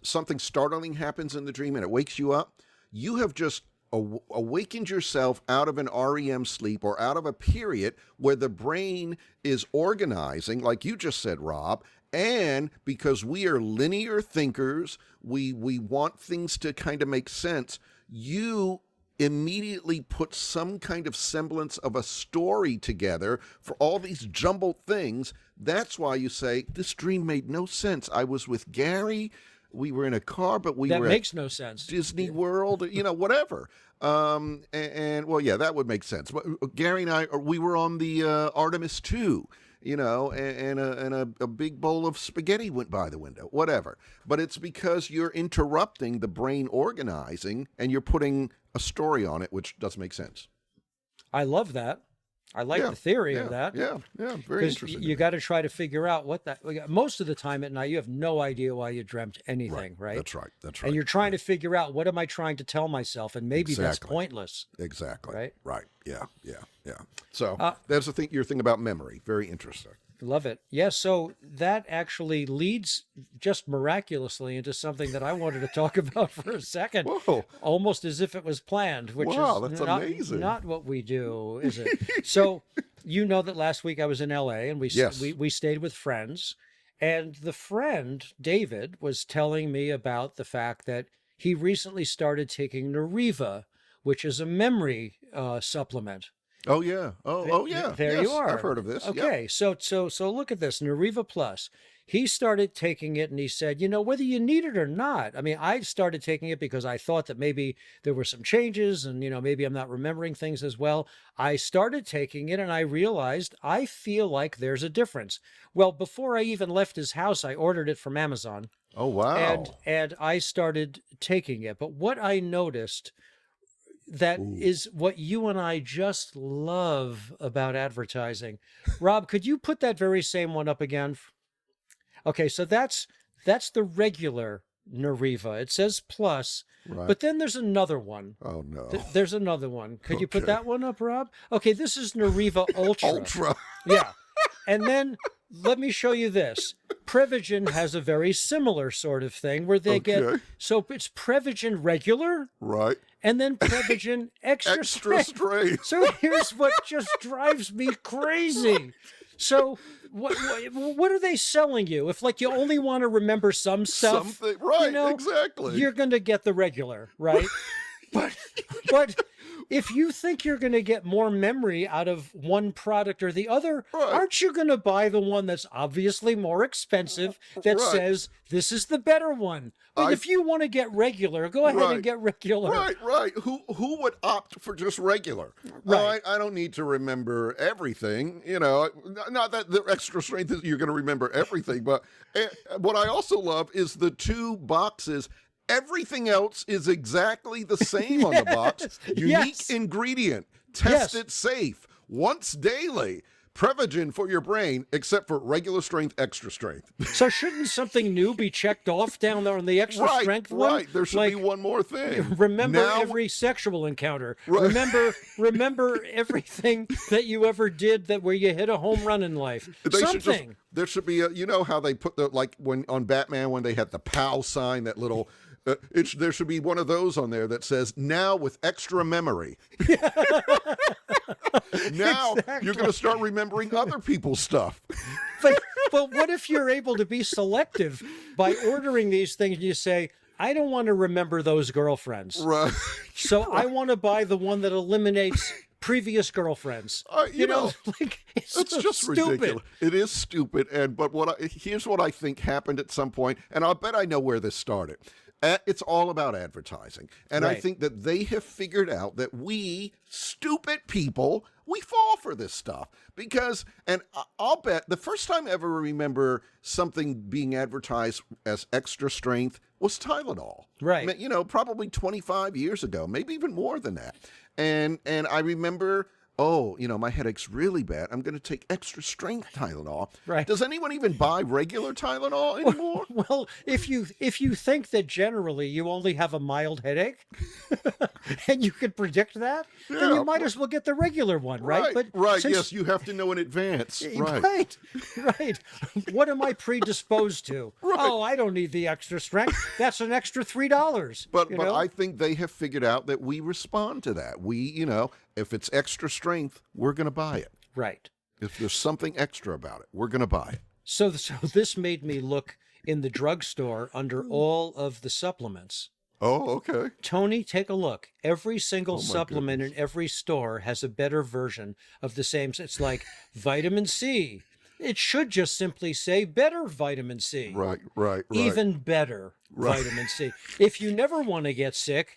something startling happens in the dream and it wakes you up. You have just awakened yourself out of an REM sleep or out of a period where the brain is organizing, like you just said, Rob. And because we are linear thinkers, we want things to kind of make sense. You immediately put some kind of semblance of a story together for all these jumbled things. That's why you say, this dream made no sense. I was with Gary. We were in a car, but that makes at no sense. Disney World, whatever. And well, yeah, that would make sense. Gary and I, we were on the Artemis 2, and a big bowl of spaghetti went by the window, whatever. But it's because you're interrupting the brain organizing and you're putting a story on it, which does make sense. I love that. I like the theory of that. Yeah, very interesting. You got to try to figure out what that. Most of the time at night, you have no idea why you dreamt anything, right? That's right. And you're trying to figure out, what am I trying to tell myself, and maybe that's pointless. Exactly. Right. Yeah. So that's the thing. Your thing about memory, very interesting. Love it. Yes. So that actually leads just miraculously into something that I wanted to talk about for a second. Whoa. Almost as if it was planned, which that's is amazing. Not what we do, is it? So you know that last week I was in LA and we stayed with friends, and the friend, David, was telling me about the fact that he recently started taking Nariva, which is a memory supplement. Oh yeah. Oh yeah. There you are. I've heard of this. Okay. Yep. So look at this, Nariva Plus. He started taking it and he said, whether you need it or not. I mean, I started taking it because I thought that maybe there were some changes and, maybe I'm not remembering things as well. I started taking it and I realized I feel like there's a difference. Well, before I even left his house, I ordered it from Amazon. Oh, wow. And I started taking it. But what I noticed that is what you and I just love about advertising. Rob, could you put that very same one up again? Okay, so that's the regular Nariva. It says plus, but then there's another one. Oh no. There's another one. Could you put that one up, Rob? Okay, this is Nariva Ultra. Ultra. Yeah. And then let me show you this. Prevagen has a very similar sort of thing where they get, so it's Prevagen regular. Right. And then Prevagen extra strength. So here's what just drives me crazy. So what are they selling you? If you only want to remember some stuff, something, right? Exactly. You're going to get the regular, right? but if you think you're going to get more memory out of one product or the other, aren't you going to buy the one that's obviously more expensive that says this is the better one? But if you want to get regular, go ahead and get regular. Right. Who would opt for just regular? Right. I don't need to remember everything. Not that the extra strength is you're going to remember everything, but what I also love is the two boxes. Everything else is exactly the same on the box. Unique ingredient. Test it safe. Once daily. Prevagen for your brain, except for regular strength, extra strength. So shouldn't something new be checked off down there on the extra strength one? Right. There should be one more thing. Remember every sexual encounter. Right. Remember everything that you ever did where you hit a home run in life. There should be how they put when on Batman when they had the POW sign, that little There should be one of those on there that says, now with extra memory. Now you're going to start remembering other people's stuff. But what if you're able to be selective by ordering these things and you say, I don't want to remember those girlfriends. Right. So I want to buy the one that eliminates previous girlfriends. You know, like, it's so just stupid. Ridiculous. It is stupid. But here's what I think happened at some point, and I'll bet I know where this started. It's all about advertising. And I think that they have figured out that we, stupid people, we fall for this stuff. And I'll bet the first time I ever remember something being advertised as extra strength was Tylenol. Right. You know, probably 25 years ago, maybe even more than that. And I remember, my headache's really bad. I'm going to take extra strength Tylenol. Right. Does anyone even buy regular Tylenol anymore? Well, if you think that generally you only have a mild headache and you can predict that, then you might as well get the regular one, right? Yes, you have to know in advance. Right. What am I predisposed to? Right. Oh, I don't need the extra strength. That's an extra $3. But I think they have figured out that we respond to that. If it's extra strength, we're going to buy it. Right. If there's something extra about it, we're going to buy it. So this made me look in the drugstore under all of the supplements. Oh, okay. Tony, take a look. Every single supplement in every store has a better version of the same. It's like vitamin C. It should just simply say better vitamin C. Right. Even better vitamin C. If you never want to get sick,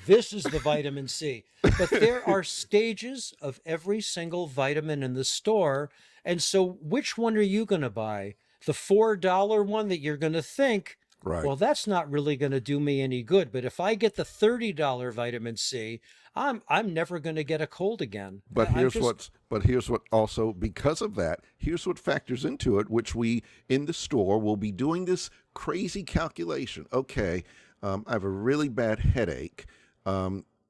this is the vitamin C. But there are stages of every single vitamin in the store. And so which one are you going to buy? The $4 one that you're going to think, well, that's not really going to do me any good. But if I get the $30 vitamin C, I'm never going to get a cold again. But here's what also, because of that, here's what factors into it, which we in the store will be doing this crazy calculation. Okay, I have a really bad headache.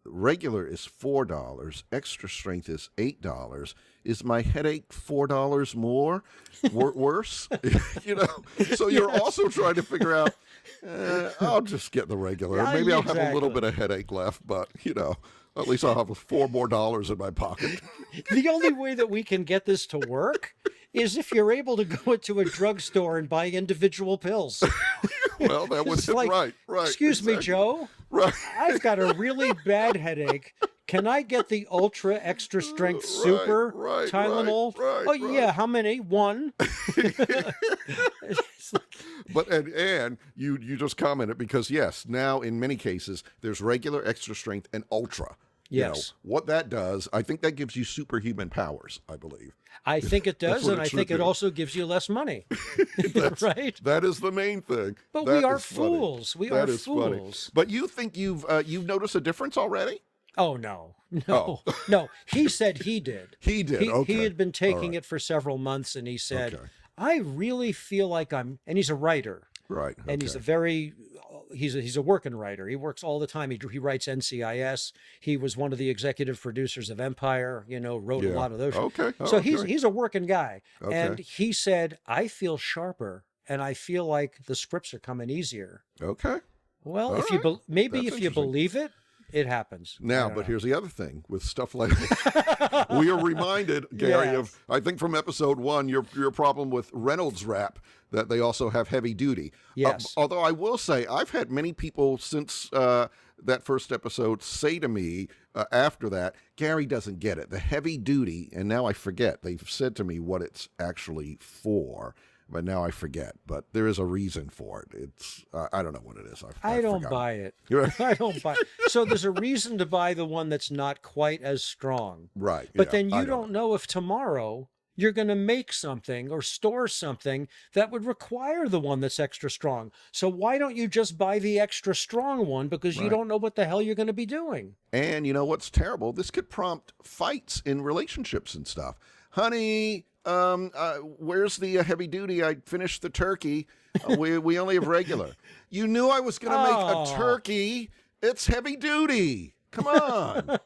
Regular is $4. Extra strength is $8. Is my headache $4 more? Worse? So you're also trying to figure out, I'll just get the regular. Maybe I'll have a little bit of headache left, but, at least I'll have $4 more in my pocket. The only way that we can get this to work is if you're able to go into a drugstore and buy individual pills. Well, that was right. Excuse me, Joe. Right. I've got a really bad headache. Can I get the ultra extra strength super Tylenol? Yeah. How many? One. But and you just commented because yes, now in many cases there's regular, extra strength, and ultra. Yes. What that does, I think that gives you superhuman powers, I believe. I think it does, and I think it also gives you less money. Right? That is the main thing. But we are fools. We are fools. But you think you've noticed a difference already? Oh, no. No. He said he did. He did, okay. He had been taking it for several months, and he said, I really feel like and he's a writer. Right. And he's a working writer. He works all the time. He writes NCIS. He was one of the executive producers of Empire, wrote a lot of those. Okay. So he's a working guy. Okay. And he said, I feel sharper and I feel like the scripts are coming easier. Okay. Well, if you believe it, it happens. Now, but here's the other thing with stuff like we are reminded, Gary, of I think from episode 1, your problem with Reynolds Wrap, that they also have heavy duty. Yes. Although I will say I've had many people since that first episode say to me after that, Gary doesn't get it. The heavy duty, and now I forget. They've said to me what it's actually for. But now I forget. But there is a reason for it. It's I don't know what it is. I don't buy it. I don't buy it. So there's a reason to buy the one that's not quite as strong. Right. But then you don't know if tomorrow you're going to make something or store something that would require the one that's extra strong. So why don't you just buy the extra strong one because you don't know what the hell you're going to be doing? And you know what's terrible? This could prompt fights in relationships and stuff. Honey, where's the heavy duty? I finished the turkey. We only have regular. You knew I was going to make a turkey. It's heavy duty. Come on.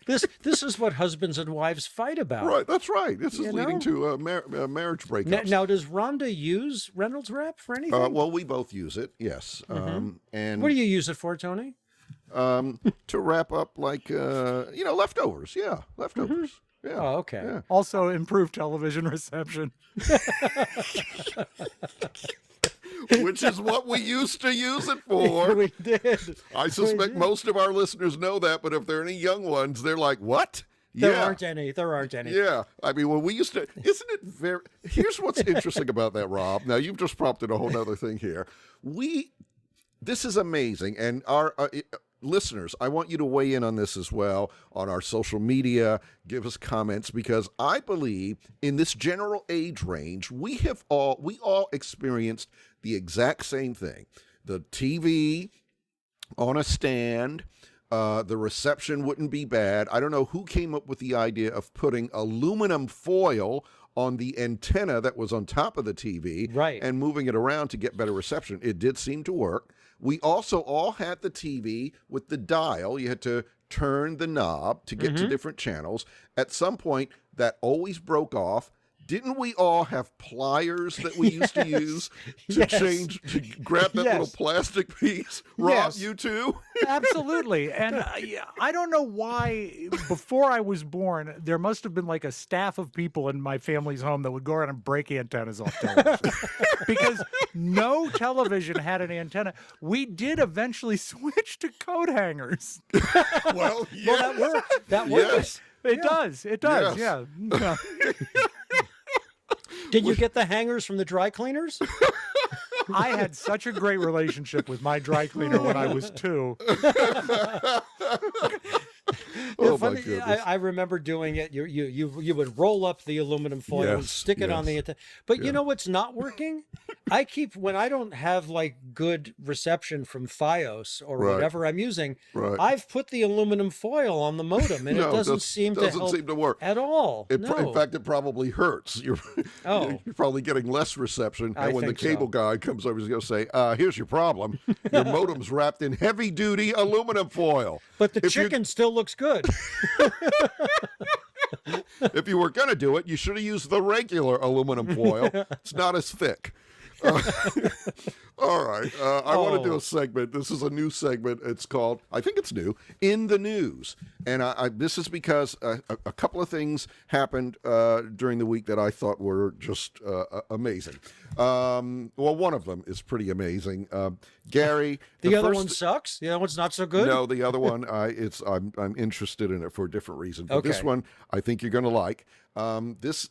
This is what husbands and wives fight about. Right, that's right. This is leading to marriage breakups. Now, does Rhonda use Reynolds Wrap for anything? Well, we both use it, yes. And what do you use it for, Tony? to wrap up like leftovers. Yeah, leftovers. Yeah. Oh, okay. Yeah. Also improved television reception. Which is what we used to use it for. We did. I suspect most of our listeners know that, but if there are any young ones, they're like, what? There aren't any. There aren't any. Yeah. I mean, when we used to, isn't it very, here's what's interesting about that, Rob. Now, you've just prompted a whole other thing here. This is amazing. And our listeners, I want you to weigh in on this as well on our social media. Give us comments, because I believe in this general age range, we all experienced the exact same thing. The TV on a stand, the reception wouldn't be bad. I don't know who came up with the idea of putting aluminum foil on the antenna that was on top of the TV, right, and moving it around to get better reception. It did seem to work. We also all had the TV with the dial. You had to turn the knob to get to different channels. At some point, that always broke off. Didn't we all have pliers that we used to use to grab that little plastic piece? Rob, you too? Absolutely. And I don't know why, before I was born, there must have been like a staff of people in my family's home that would go around and break antennas off television. Because no television had an antenna. We did eventually switch to coat hangers. Well, yes. Well, that works. It does. It does. Yes. Yeah. Did you get the hangers from the dry cleaners? I had such a great relationship with my dry cleaner when I was 2. Oh my goodness. I remember doing it. You would roll up the aluminum foil and stick it on the antenna. But you know what's not working? When I don't have like good reception from FiOS or whatever I'm using, I've put the aluminum foil on the modem, and it doesn't seem to work at all. In fact, it probably hurts. You're probably getting less reception. And when the cable guy comes over, he's going to say, here's your problem. Your modem's wrapped in heavy-duty aluminum foil. But the chicken still looks good. If you were going to do it, you should have used the regular aluminum foil. It's not as thick. All right. I want to do a segment. This is a new segment. It's called, I think it's new, In the News. And this is because a couple of things happened during the week that I thought were just amazing. Well, one of them is pretty amazing. Gary. The other one sucks? The other one's not so good? No, the other one, I'm interested in it for a different reason. But this one, I think you're going to like. This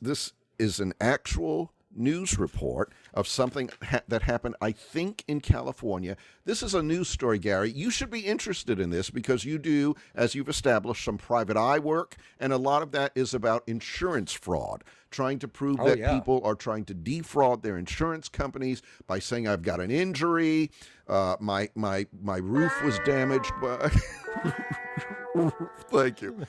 is an actual news report of something that happened, I think, in California. This is a news story, Gary. You should be interested in this because you do, as you've established, some private eye work, and a lot of that is about insurance fraud, trying to prove that people are trying to defraud their insurance companies by saying, I've got an injury, my roof was damaged by... Thank you.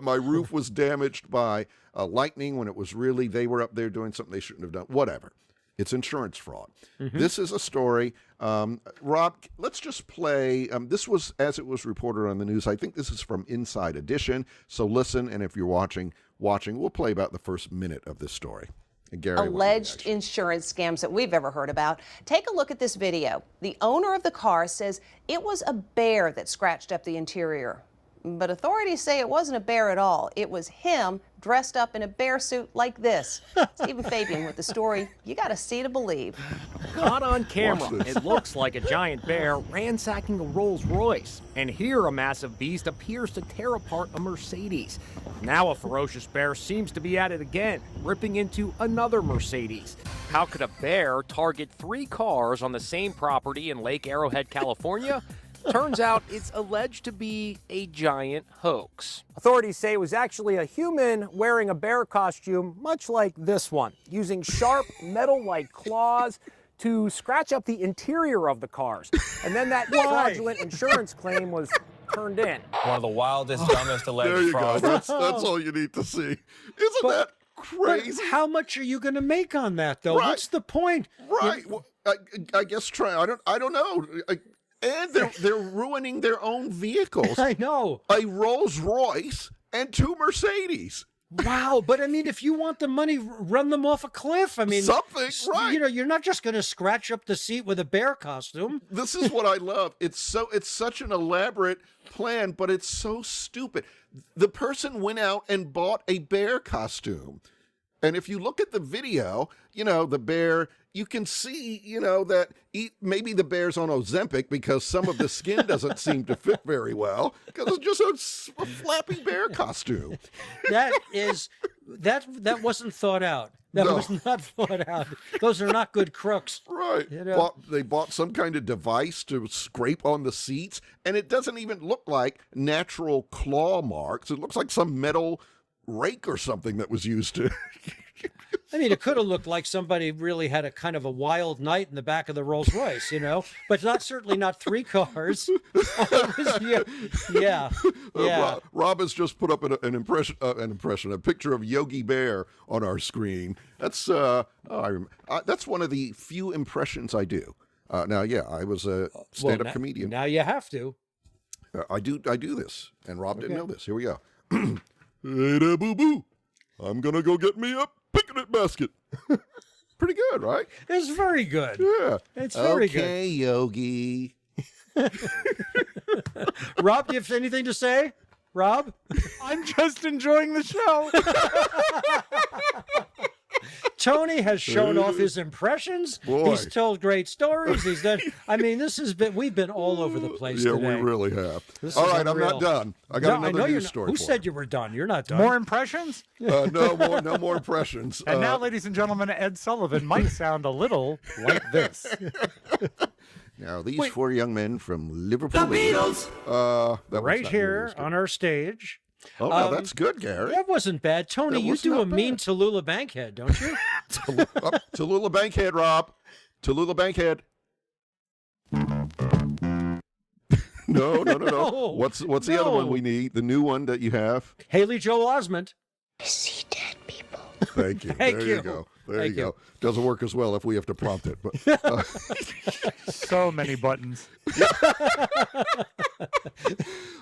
My roof was damaged by lightning when it was really they were up there doing something they shouldn't have done. Whatever. It's insurance fraud. This is a story. Rob, let's just play. This was as it was reported on the news. I think this is from Inside Edition. So listen, and if you're watching, we'll play about the first minute of this story. And Gary, alleged insurance scams that we've ever heard about. Take a look at this video. The owner of the car says it was a bear that scratched up the interior. But authorities say it wasn't a bear at all. It was him dressed up in a bear suit like this. Stephen Fabian with the story. You got to see to believe. Caught on camera, it looks like a giant bear ransacking a Rolls Royce. And here a massive beast appears to tear apart a Mercedes. Now a ferocious bear seems to be at it again, ripping into another Mercedes. How could a bear target 3 cars on the same property in Lake Arrowhead, California? Turns out it's alleged to be a giant hoax. Authorities say it was actually a human wearing a bear costume, much like this one, using sharp metal-like claws to scratch up the interior of the cars. And then that fraudulent insurance claim was turned in. One of the wildest, dumbest alleged frauds. That's all you need to see. Isn't that crazy? But how much are you going to make on that, though? Right. What's the point? Right. Well, I guess I don't know. And they're ruining their own vehicles. I know. A Rolls Royce and 2 Mercedes. Wow, but I mean, if you want the money, run them off a cliff. I mean, something, right? You know, you're not just going to scratch up the seat with a bear costume. This is what I love. It's such an elaborate plan, but it's so stupid. The person went out and bought a bear costume. And if you look at the video, you know, the bear, you can see, you know, that maybe the bear's on Ozempic because some of the skin doesn't seem to fit very well because it's just a flappy bear costume. That wasn't thought out. That was not thought out. Those are not good crooks. Right. You know? They bought some kind of device to scrape on the seats, and it doesn't even look like natural claw marks. It looks like some metal rake or something that was used to... I mean, it could have looked like somebody really had a kind of a wild night in the back of the Rolls Royce, you know, but certainly not 3 cars. Yeah. Rob has just put up a picture of Yogi Bear on our screen. That's that's one of the few impressions I do. Now, I was a stand-up comedian. Now you have to. I do this, and Rob didn't know this. Here we go. Hey there, boo-boo. I'm gonna go get me a picnic basket. Pretty good, right? It's very good. Yeah. It's very good. Okay, Yogi. Rob, do you have anything to say? Rob? I'm just enjoying the show. Tony has shown off his impressions. Boy. He's told great stories. He's done. I mean, we've been all over the place today. Yeah, we really have. All right, I'm not done. I got another news story. Who said you were done? You're not done. More impressions? No more impressions. And now, ladies and gentlemen, Ed Sullivan might sound a little like this. Now, these 4 young men from Liverpool. The Beatles! Right here on our stage. Oh, now that's good, Gary. That wasn't bad. Tony, you do a mean Tallulah Bankhead, don't you? Tallulah Bankhead, Rob. Tallulah Bankhead. No. What's the other one we need? The new one that you have? Haley Joel Osment. I see dead people. Thank you. Thank there you. You go. There you go. Doesn't work as well if we have to prompt it. But so many buttons.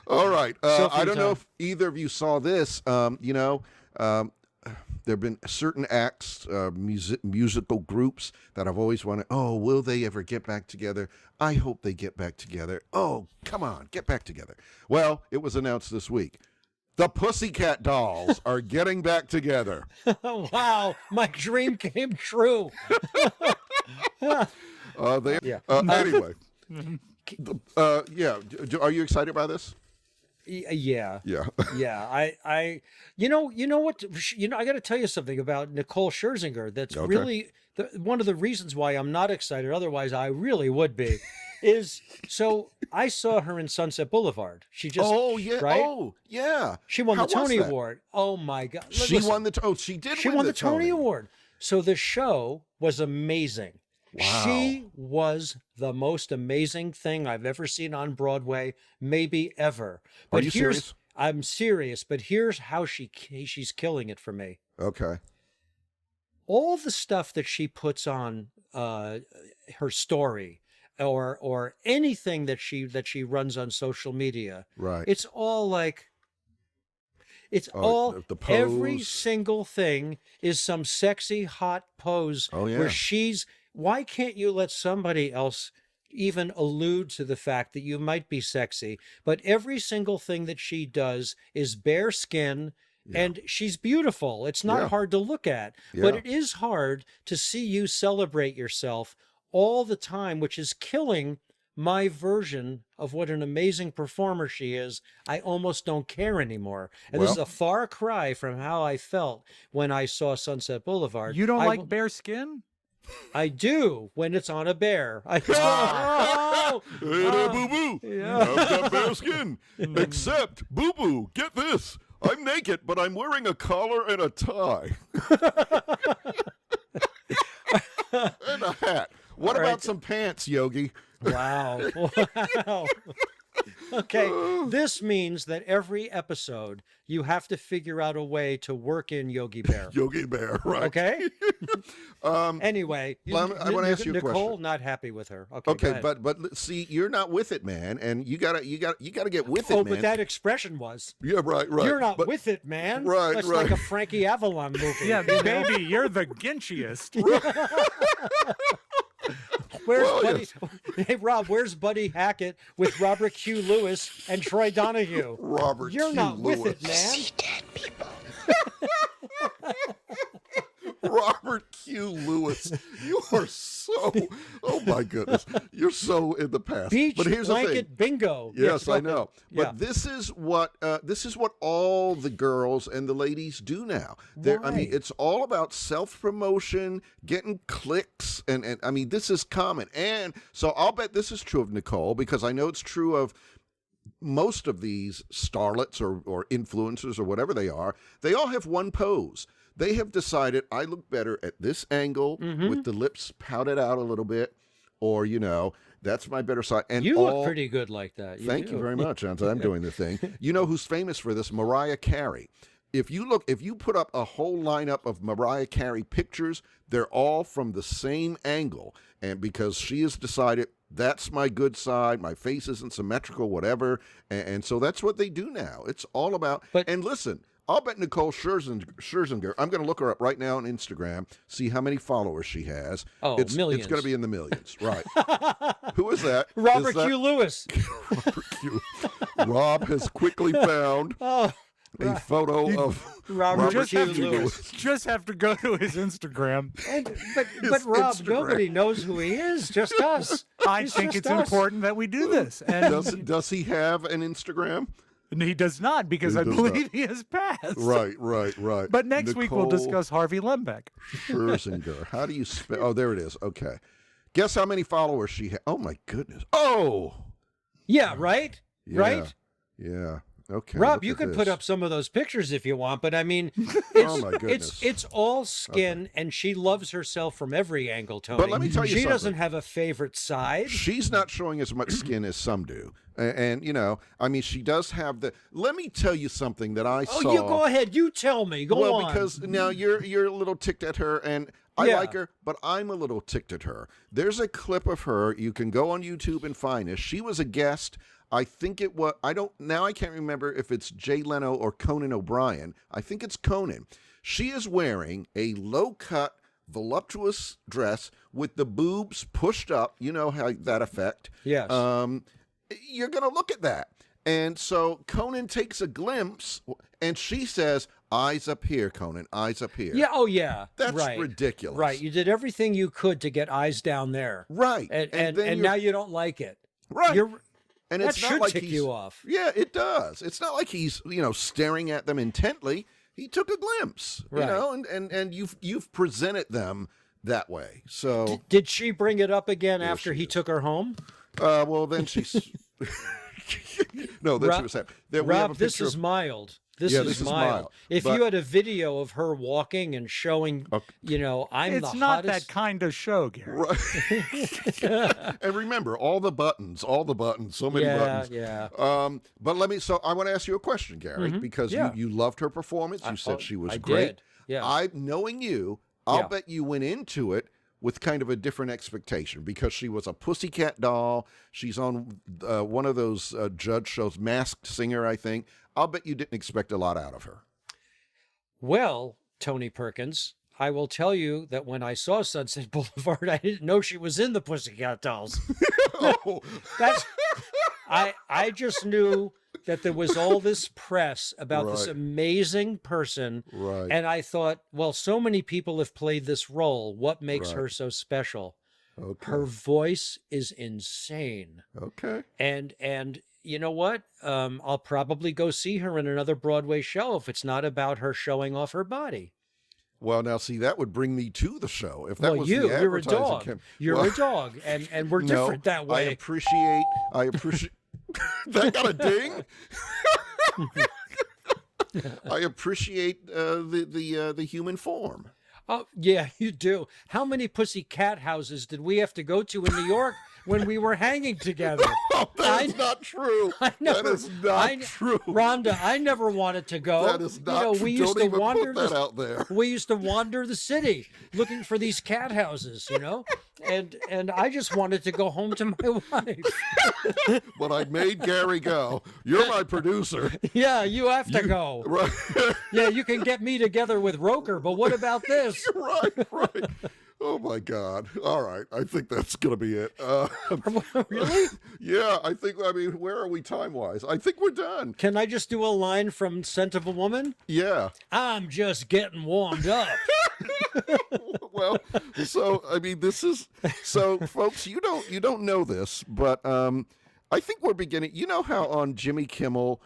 All right. I don't know if either of you saw this. There have been certain acts, musical groups that I've always wanted. Oh, will they ever get back together? I hope they get back together. Oh, come on, get back together. Well, it was announced this week. The Pussycat Dolls are getting back together. Wow, my dream came true. Anyway, are you excited about this? Yeah. Yeah. I you know what, I got to tell you something about Nicole Scherzinger. That's really one of the reasons why I'm not excited. Otherwise, I really would be. So I saw her in Sunset Boulevard. She just she won the Tony Award. Oh my God! She won the Tony Award. So the show was amazing. Wow. She was the most amazing thing I've ever seen on Broadway, maybe ever. But Are you serious? I'm serious, but here's how she's killing it for me. Okay. All the stuff that she puts on her story, or anything that she runs on social media, right? It's all like, the pose. Every single thing is some sexy hot pose where she's. Why can't you let somebody else even allude to the fact that you might be sexy? But every single thing that she does is bare skin. And she's beautiful. It's not hard to look at, but it is hard to see you celebrate yourself all the time, which is killing my version of what an amazing performer she is. I almost don't care anymore. And this is a far cry from how I felt when I saw Sunset Boulevard. You don't like bare skin? I do when it's on a bear. Hey there, boo-boo. I've got bare skin. Except, boo-boo, get this. I'm naked, but I'm wearing a collar and a tie. And a hat. What about some pants, Yogi? Wow. Okay, this means that every episode you have to figure out a way to work in Yogi Bear. Yogi Bear, right? Okay. Anyway, I want to ask you a Nicole, question. not happy with her. Okay. Okay, but see, you're not with it, man, and you gotta get with it, Oh, man. but that expression was. Yeah, right. You're not with it, man. Right, That's right. like a Frankie Avalon movie. Yeah, baby, you're the Grinchiest. Where's Buddy? Hey, Rob, where's Buddy Hackett with Robert Q. Lewis and Troy Donahue? You're Q. not Lewis. with it, man. See dead people. Robert Q. Lewis, you are so. Oh my goodness, you're so in the past. Beach but here's blanket the thing. bingo. Yes, I know. But Yeah. this is what all the girls and the ladies do now. I mean, it's all about self-promotion, getting clicks, and I mean, this is common. And so I'll bet this is true of Nicole, because I know it's true of most of these starlets or influencers or whatever they are. They all have one pose. They have decided, I look better at this angle with the lips pouted out a little bit, or, that's my better side. And You look pretty good like that. Thank you very much, Anton. I'm doing the thing. You know who's famous for this? Mariah Carey. If you put up a whole lineup of Mariah Carey pictures, they're all from the same angle. And because she has decided, that's my good side, my face isn't symmetrical, whatever. And so that's what they do now. It's all about, and listen, I'll bet Nicole Scherzinger, I'm going to look her up right now on Instagram, see how many followers she has. Oh, millions. It's going to be in the millions, right. Who is that? Robert Q. Lewis. Robert Q. Rob has quickly found a photo of Robert Q. Lewis. Just have to go to his Instagram. But Rob, Instagram. nobody knows who he is, just us. I think it's important that we do this. And Does he have an Instagram? he does not, because He I does believe not. he has passed. Right. But next week we'll Nicole discuss Harvey Lembeck. Scherzinger. How do you spell? Oh, there it is. Okay. Guess how many followers she has? Oh my goodness. Oh. Yeah, right? Yeah. Right? Yeah. Okay. Rob, look you at could this. put up some of those pictures if you want, but I mean, Oh my goodness. it's all skin, and she loves herself from every angle, Tony. But let me tell you she doesn't something. have a favorite side. She's not showing as much skin as some do. And I mean, she does have the. Let me tell you something that I saw. Oh, you go ahead. You tell me. Go on. Well, because now you're a little ticked at her, and I Yeah. like her, but I'm a little ticked at her. There's a clip of her. You can go on YouTube and find this. She was a guest. I think it was. I can't remember if it's Jay Leno or Conan O'Brien. I think it's Conan. She is wearing a low-cut, voluptuous dress with the boobs pushed up. You know how that effect. Yes. You're going to look at that. And so Conan takes a glimpse, and she says, eyes up here, Conan, eyes up here. Yeah, oh yeah. That's right. ridiculous. Right. You did everything you could to get eyes down there. Right. And then now you don't like it. Right. that And it's should not like tick he's, you off. Yeah, it does. It's not like he's, staring at them intently. He took a glimpse, Right. and you've presented them that way. So Did she bring it up again after he took her home? well, then she's no, then she was happy. Then we have a Rob, this picture is of- mild. Yeah, This is mild. If But- you had a video of her walking and showing, I'm It's the not hottest. that kind of show, Gary. Right. And remember, all the buttons, so many buttons. Yeah. But so I want to ask you a question, Gary, because you loved her performance. You said she was I great. did. Yeah. Knowing you, I'll Yeah. bet you went into it with kind of a different expectation, because she was a Pussycat Doll. She's on one of those judge shows, Masked Singer, I think. I'll bet you didn't expect a lot out of her. Well, Tony Perkins, I will tell you that when I saw Sunset Boulevard, I didn't know she was in the Pussycat Dolls. Oh, I just knew that there was all this press about this Right. amazing person. Right. And I thought, well, so many people have played this role. What makes Right. her so special? Okay. Her voice is insane. Okay. And you know what? I'll probably go see her in another Broadway show if it's not about her showing off her body. Well, now see, that would bring me to the show. If that was the you're a advertising dog. You're a dog, and we're different that way. I appreciate. That got a ding. I appreciate the human form. Oh, yeah, you do. How many pussy cat houses did we have to go to in New York when we were hanging together. Oh, that is not true. That is not true. Rhonda, I never wanted to go. That is not true. We used Don't to even wander put that out there. We used to wander the city looking for these cat houses, and I just wanted to go home to my wife. But I made Gary go. You're my producer. Yeah, you have to go. Right. Yeah, you can get me together with Roker, but what about this? Right. Oh my God. All right. I think that's going to be it. Really? Yeah, where are we time-wise? I think we're done. Can I just do a line from Scent of a Woman? Yeah. I'm just getting warmed up. Well, so folks, you don't know this, but I think we're beginning. You know how on Jimmy Kimmel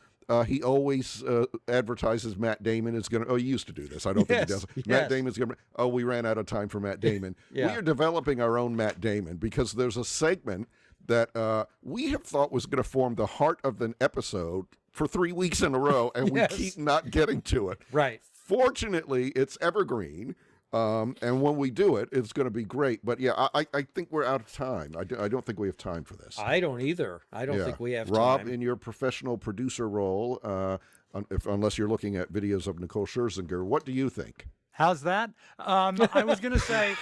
he always advertises Matt Damon is going to. Oh, he used to do this. I don't think he does. Yes. Matt Damon's going to. Oh, we ran out of time for Matt Damon. Yeah. We are developing our own Matt Damon because there's a segment that we have thought was going to form the heart of an episode for 3 weeks in a row, and we keep not getting to it. Right. Fortunately, it's evergreen. And when we do it, it's going to be great. But yeah, I think we're out of time. I don't think we have time for this. I don't either. I don't think we have time. Rob, in your professional producer role, unless you're looking at videos of Nicole Scherzinger, what do you think? How's that? I was going to say,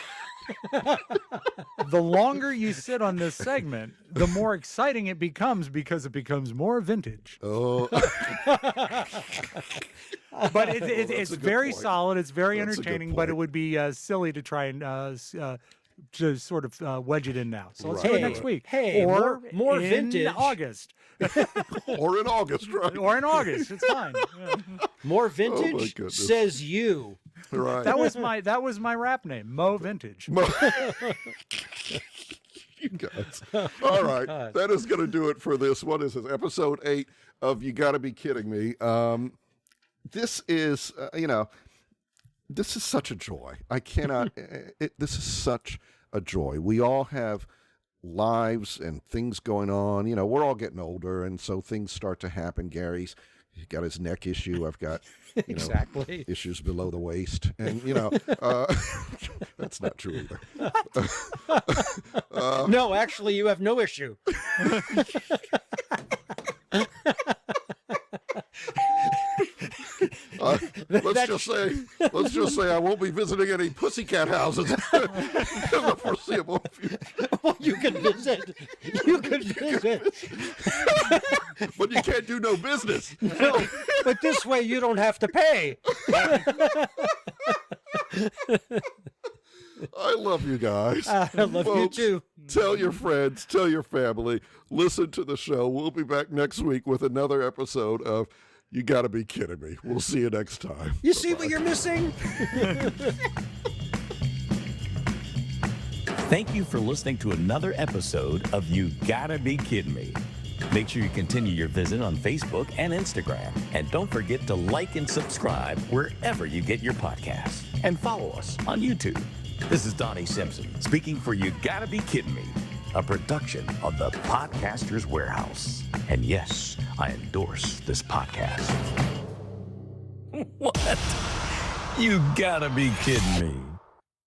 the longer you sit on this segment, the more exciting it becomes because it becomes more vintage. Oh. But it's very solid. It's very entertaining, but it would be silly to try and to sort of wedge it in now. So let's do it next week. Hey, or more in vintage. August. Or in August, right? Or in August. It's fine. Yeah. More vintage, says you. Right. That was my rap name, Mo Vintage. You guys. All right. That is going to do it for this. What is this? Episode 8 of You Gotta Be Kidding Me. This is, this is such a joy. I cannot, this is such a joy. We all have lives and things going on. We're all getting older, and so things start to happen. Gary's got his neck issue. I've got, exactly issues below the waist. And, that's not true either. No, actually, you have no issue. Let's just say I won't be visiting any Pussycat houses in the foreseeable future. Well, you can visit. But you can't do no business. No, but this way you don't have to pay. I love you guys. I love Folks, you too. Tell your friends, tell your family, listen to the show. We'll be back next week with another episode of You Gotta Be Kidding Me. We'll see you next time. You see what you're missing? Thank you for listening to another episode of You Gotta Be Kidding Me. Make sure you continue your visit on Facebook and Instagram. And don't forget to like and subscribe wherever you get your podcasts. And follow us on YouTube. This is Donnie Simpson speaking for You Gotta Be Kidding Me, a production of the Podcaster's Warehouse. And yes, I endorse this podcast. What? You gotta be kidding me.